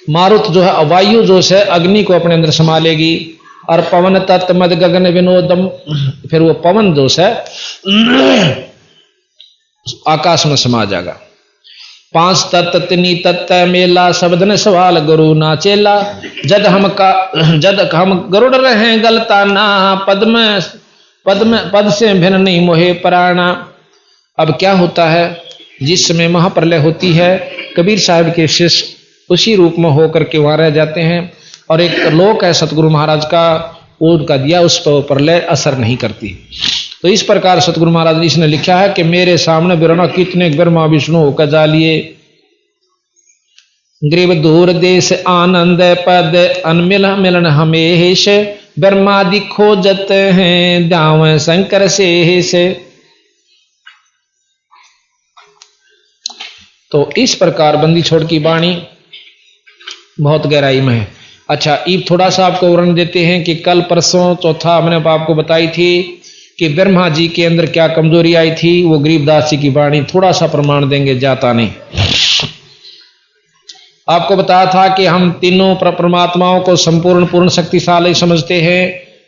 मारुत जो है वायु जो से अग्नि को अपने अंदर समा लेगी। और पवन तत्व मद गगन विनोदम, फिर वो पवन जो है आकाश में समा जाएगा। 5 तत्व तिनी तत्व मेला, शब्द ने सवाल गुरु ना चेला। जद हम गरुड़ रहे गलता ना, पद से भिन्न नहीं मोहे प्राणा। अब क्या होता है, जिस समय महाप्रलय होती है, कबीर साहब के शिष्य उसी रूप में होकर के वहां रह जाते हैं। और एक लोक है सतगुरु महाराज का, वो उनका दिया उस पर प्रलय असर नहीं करती। तो इस प्रकार सतगुरु महाराज ने इसने लिखा है कि मेरे सामने बिरना कितने ब्रह्मा विष्णु होकर जा लिए। ग्रीव दूर देश आनंद पद, अनमिल मिलन हमेश। ब्रह्मादि खोजत हैं दाव शंकर से। तो इस प्रकार बंदी छोड़ की वाणी बहुत गहराई में है। अच्छा, अब थोड़ा सा आपको वर्णन देते हैं कि कल परसों चौथा हमने आपको बताई थी कि ब्रह्मा जी के अंदर क्या कमजोरी आई थी, वो गरीबदास जी की वाणी थोड़ा सा प्रमाण देंगे, जाता नहीं। आपको बताया था कि हम तीनों परमात्माओं को संपूर्ण पूर्ण शक्तिशाली समझते हैं।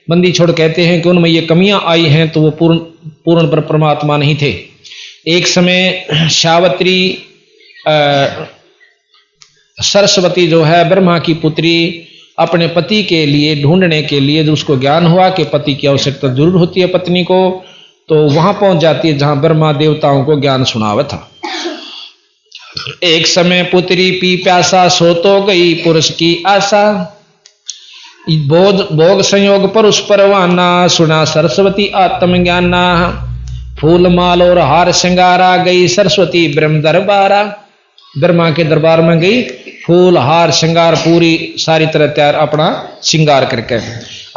बंदी छोड़ कहते हैं कि उनमें ये कमियां आई हैं तो वो पूर्ण परमात्मा नहीं थे। एक समय सावित्री सरस्वती जो है ब्रह्मा की पुत्री, अपने पति के लिए ढूंढने के लिए जब उसको ज्ञान हुआ कि पति की आवश्यकता जरूर होती है पत्नी को, तो वहां पहुंच जाती है जहां ब्रह्मा देवताओं को ज्ञान सुनावा था। एक समय पुत्री पी प्यासा, सो तो गई पुरुष की आशा, भोग संयोग पुरुष परवाना, सुना सरस्वती आत्मज्ञाना, फूल माल और हार श्रृंगारा, गई सरस्वती ब्रह्म दरबारा। ब्रह्मा के दरबार में गई, फूल हार श्रृंगार पूरी सारी तरह तैयार अपना श्रृंगार करके।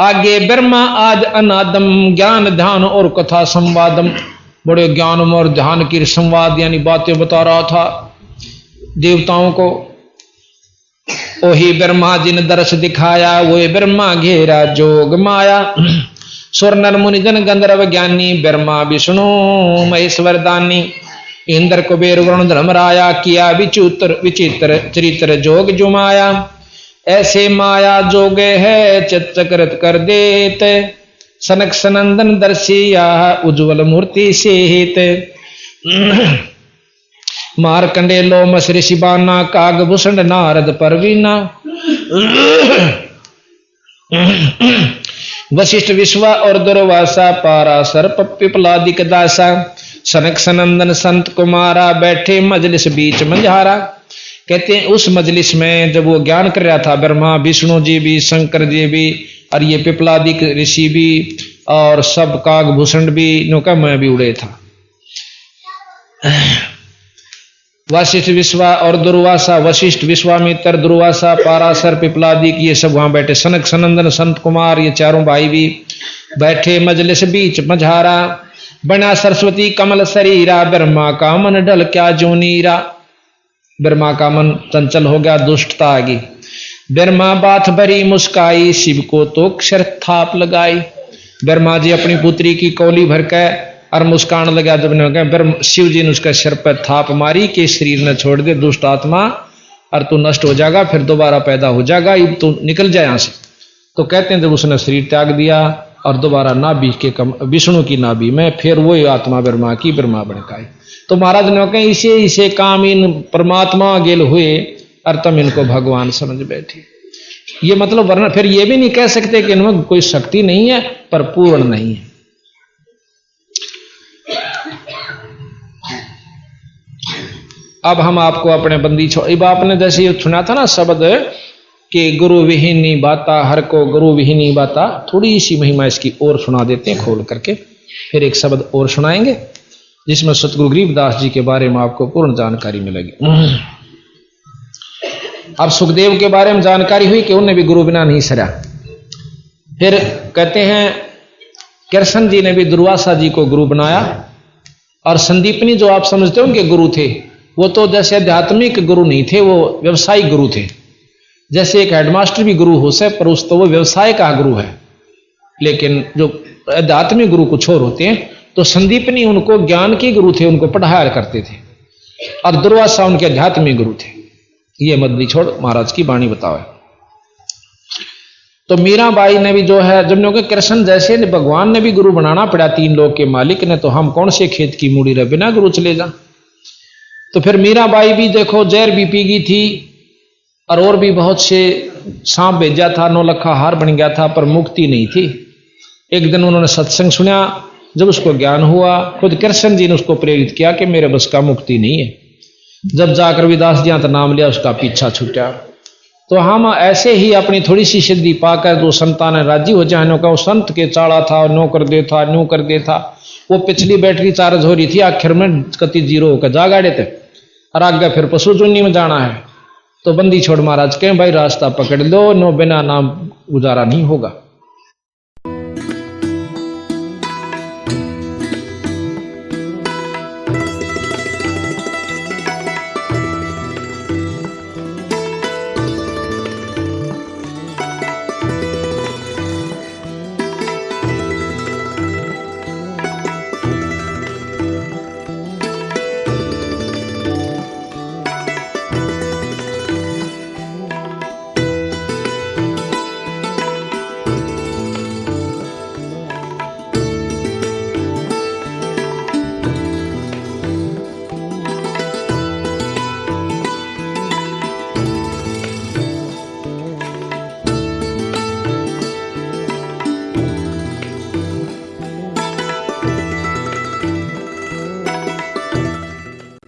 आगे ब्रह्मा आद अनादम, ज्ञान ध्यान और कथा संवादम, बड़े ज्ञान और ध्यान की संवाद यानी बातें बता रहा था देवताओं को। वही ब्रह्मा जी ने दर्श दिखाया, वो ब्रह्मा घेरा जोग माया, सुर नर मुनि जन गंधर्व ज्ञानी, ब्रह्मा विष्णु महेश्वर दानी, इंद्र कुबेर वरुण धर्मराया, किया विचित्र चरित्र जोग जुमाया, ऐसे माया जोगे है चक्रत कर देते, सनक सनंदन दर्शिया उज्ज्वल मूर्ति सेहित, मारकंडे लोमस ऋषि बाना, कागभूषण नारद परवीना, वशिष्ठ विश्वा और दुर्वासा, पाराशर पिपलादिक दासा, सनक सनंदन संत कुमारा, बैठे मजलिस बीच मंझारा। कहते हैं उस मजलिस में जब वो ज्ञान कर रहा था ब्रह्मा, विष्णु जी भी, शंकर जी भी, और ये पिपलादिक ऋषि भी, और सब कागभूषण भी, नौका मैं भी उड़े था। वशिष्ठ विश्वा और दुर्वासा, वशिष्ठ विश्वामित्र दुर्वासा पाराशर पिपलादिक ये सब वहां बैठे, सनक सनंदन संत कुमार ये चारों भाई भी बैठे मजलिस बीच मझारा। बना सरस्वती कमल शरीरा, ब्रह्मा का मन ढल क्या जोनीरा। ब्रह्मा का मन चंचल हो गया, दुष्टता आ गई। ब्रह्मा बात भरी मुस्काई, शिव को तो अक्षर थाप लगाई। ब्रह्मा जी अपनी पुत्री की कौली भर के और मुस्कान लगा। जब शिव जी ने उसका सिर पर थाप मारी कि शरीर न छोड़ दे दुष्ट आत्मा, और तू नष्ट हो जाएगा, फिर दोबारा पैदा हो जाएगा, अब तू निकल जाए यहां से। तो कहते हैं जब उसने शरीर त्याग दिया और दोबारा नाभि के विष्णु की नाभि में फिर वही आत्मा ब्रह्मा की ब्रह्मा बन गई। तो महाराज ने कहा इसे इसे काम इन परमात्मा गेल हुए और तुम इनको भगवान समझ बैठे। ये मतलब वरना फिर ये भी नहीं कह सकते कि इनमें कोई शक्ति नहीं है पर पूर्ण नहीं है। अब हम आपको अपने बंदी अब आपने जैसे ये सुना था ना शब्द कि गुरु विहीनी बाता, हर को गुरु विहीनी बाता, थोड़ी सी महिमा इसकी और सुना देते हैं खोल करके, फिर एक शब्द और सुनाएंगे जिसमें सतगुरु गरीबदास जी के बारे में आपको पूर्ण जानकारी मिलेगी। अब सुखदेव के बारे में जानकारी हुई कि उन्हें भी गुरु बिना नहीं सरा। फिर कहते हैं कृष्ण जी ने भी दुर्वासा जी को गुरु बनाया, और संदीपनी जो आप समझते हो उनके गुरु थे, वो तो जैसे आध्यात्मिक गुरु नहीं थे, वो व्यवसायिक गुरु थे। जैसे एक हेडमास्टर भी गुरु हो सकता, पर उस तो वो व्यवसाय का गुरु है, लेकिन जो आध्यात्मिक गुरु कुछ और होते हैं। तो संदीपनी उनको ज्ञान के गुरु थे, उनको पढ़ाया करते थे, और दुर्वासा उनके आध्यात्मिक गुरु थे। ये मदनी छोड़ महाराज की वाणी बताओ। तो मीराबाई ने भी जो है, जब ने कृष्ण जैसे ने भगवान ने भी गुरु बनाना पड़ा, तीन लोग के मालिक ने, तो हम कौन से खेत की मूड़ी रहे बिना गुरु चले जा। तो फिर मीराबाई भी देखो जहर भी पी गई थी, और भी बहुत से सांप भेजा था, 9 लखा हार बन गया था, पर मुक्ति नहीं थी। एक दिन उन्होंने सत्संग सुना, जब उसको ज्ञान हुआ, खुद कृष्ण जी ने उसको प्रेरित किया कि मेरे बस का मुक्ति नहीं है। जब जाकर रविदास जी का नाम लिया, उसका पीछा छूटा। तो हम ऐसे ही अपनी थोड़ी सी सिद्धि पाकर जो संतान राजी हो जाए, का संत के चाड़ा था, नो कर दे था, न्यू कर दे था, वो पिछली बैटरी चार्ज हो रही थी, आखिर में कति 0 होकर जा गाड़े थे, और आगे फिर पशु चुन्नी में जाना है। तो बंदी छोड़ महाराज कहें भाई रास्ता पकड़ लो, नो बिना नाम गुजारा नहीं होगा।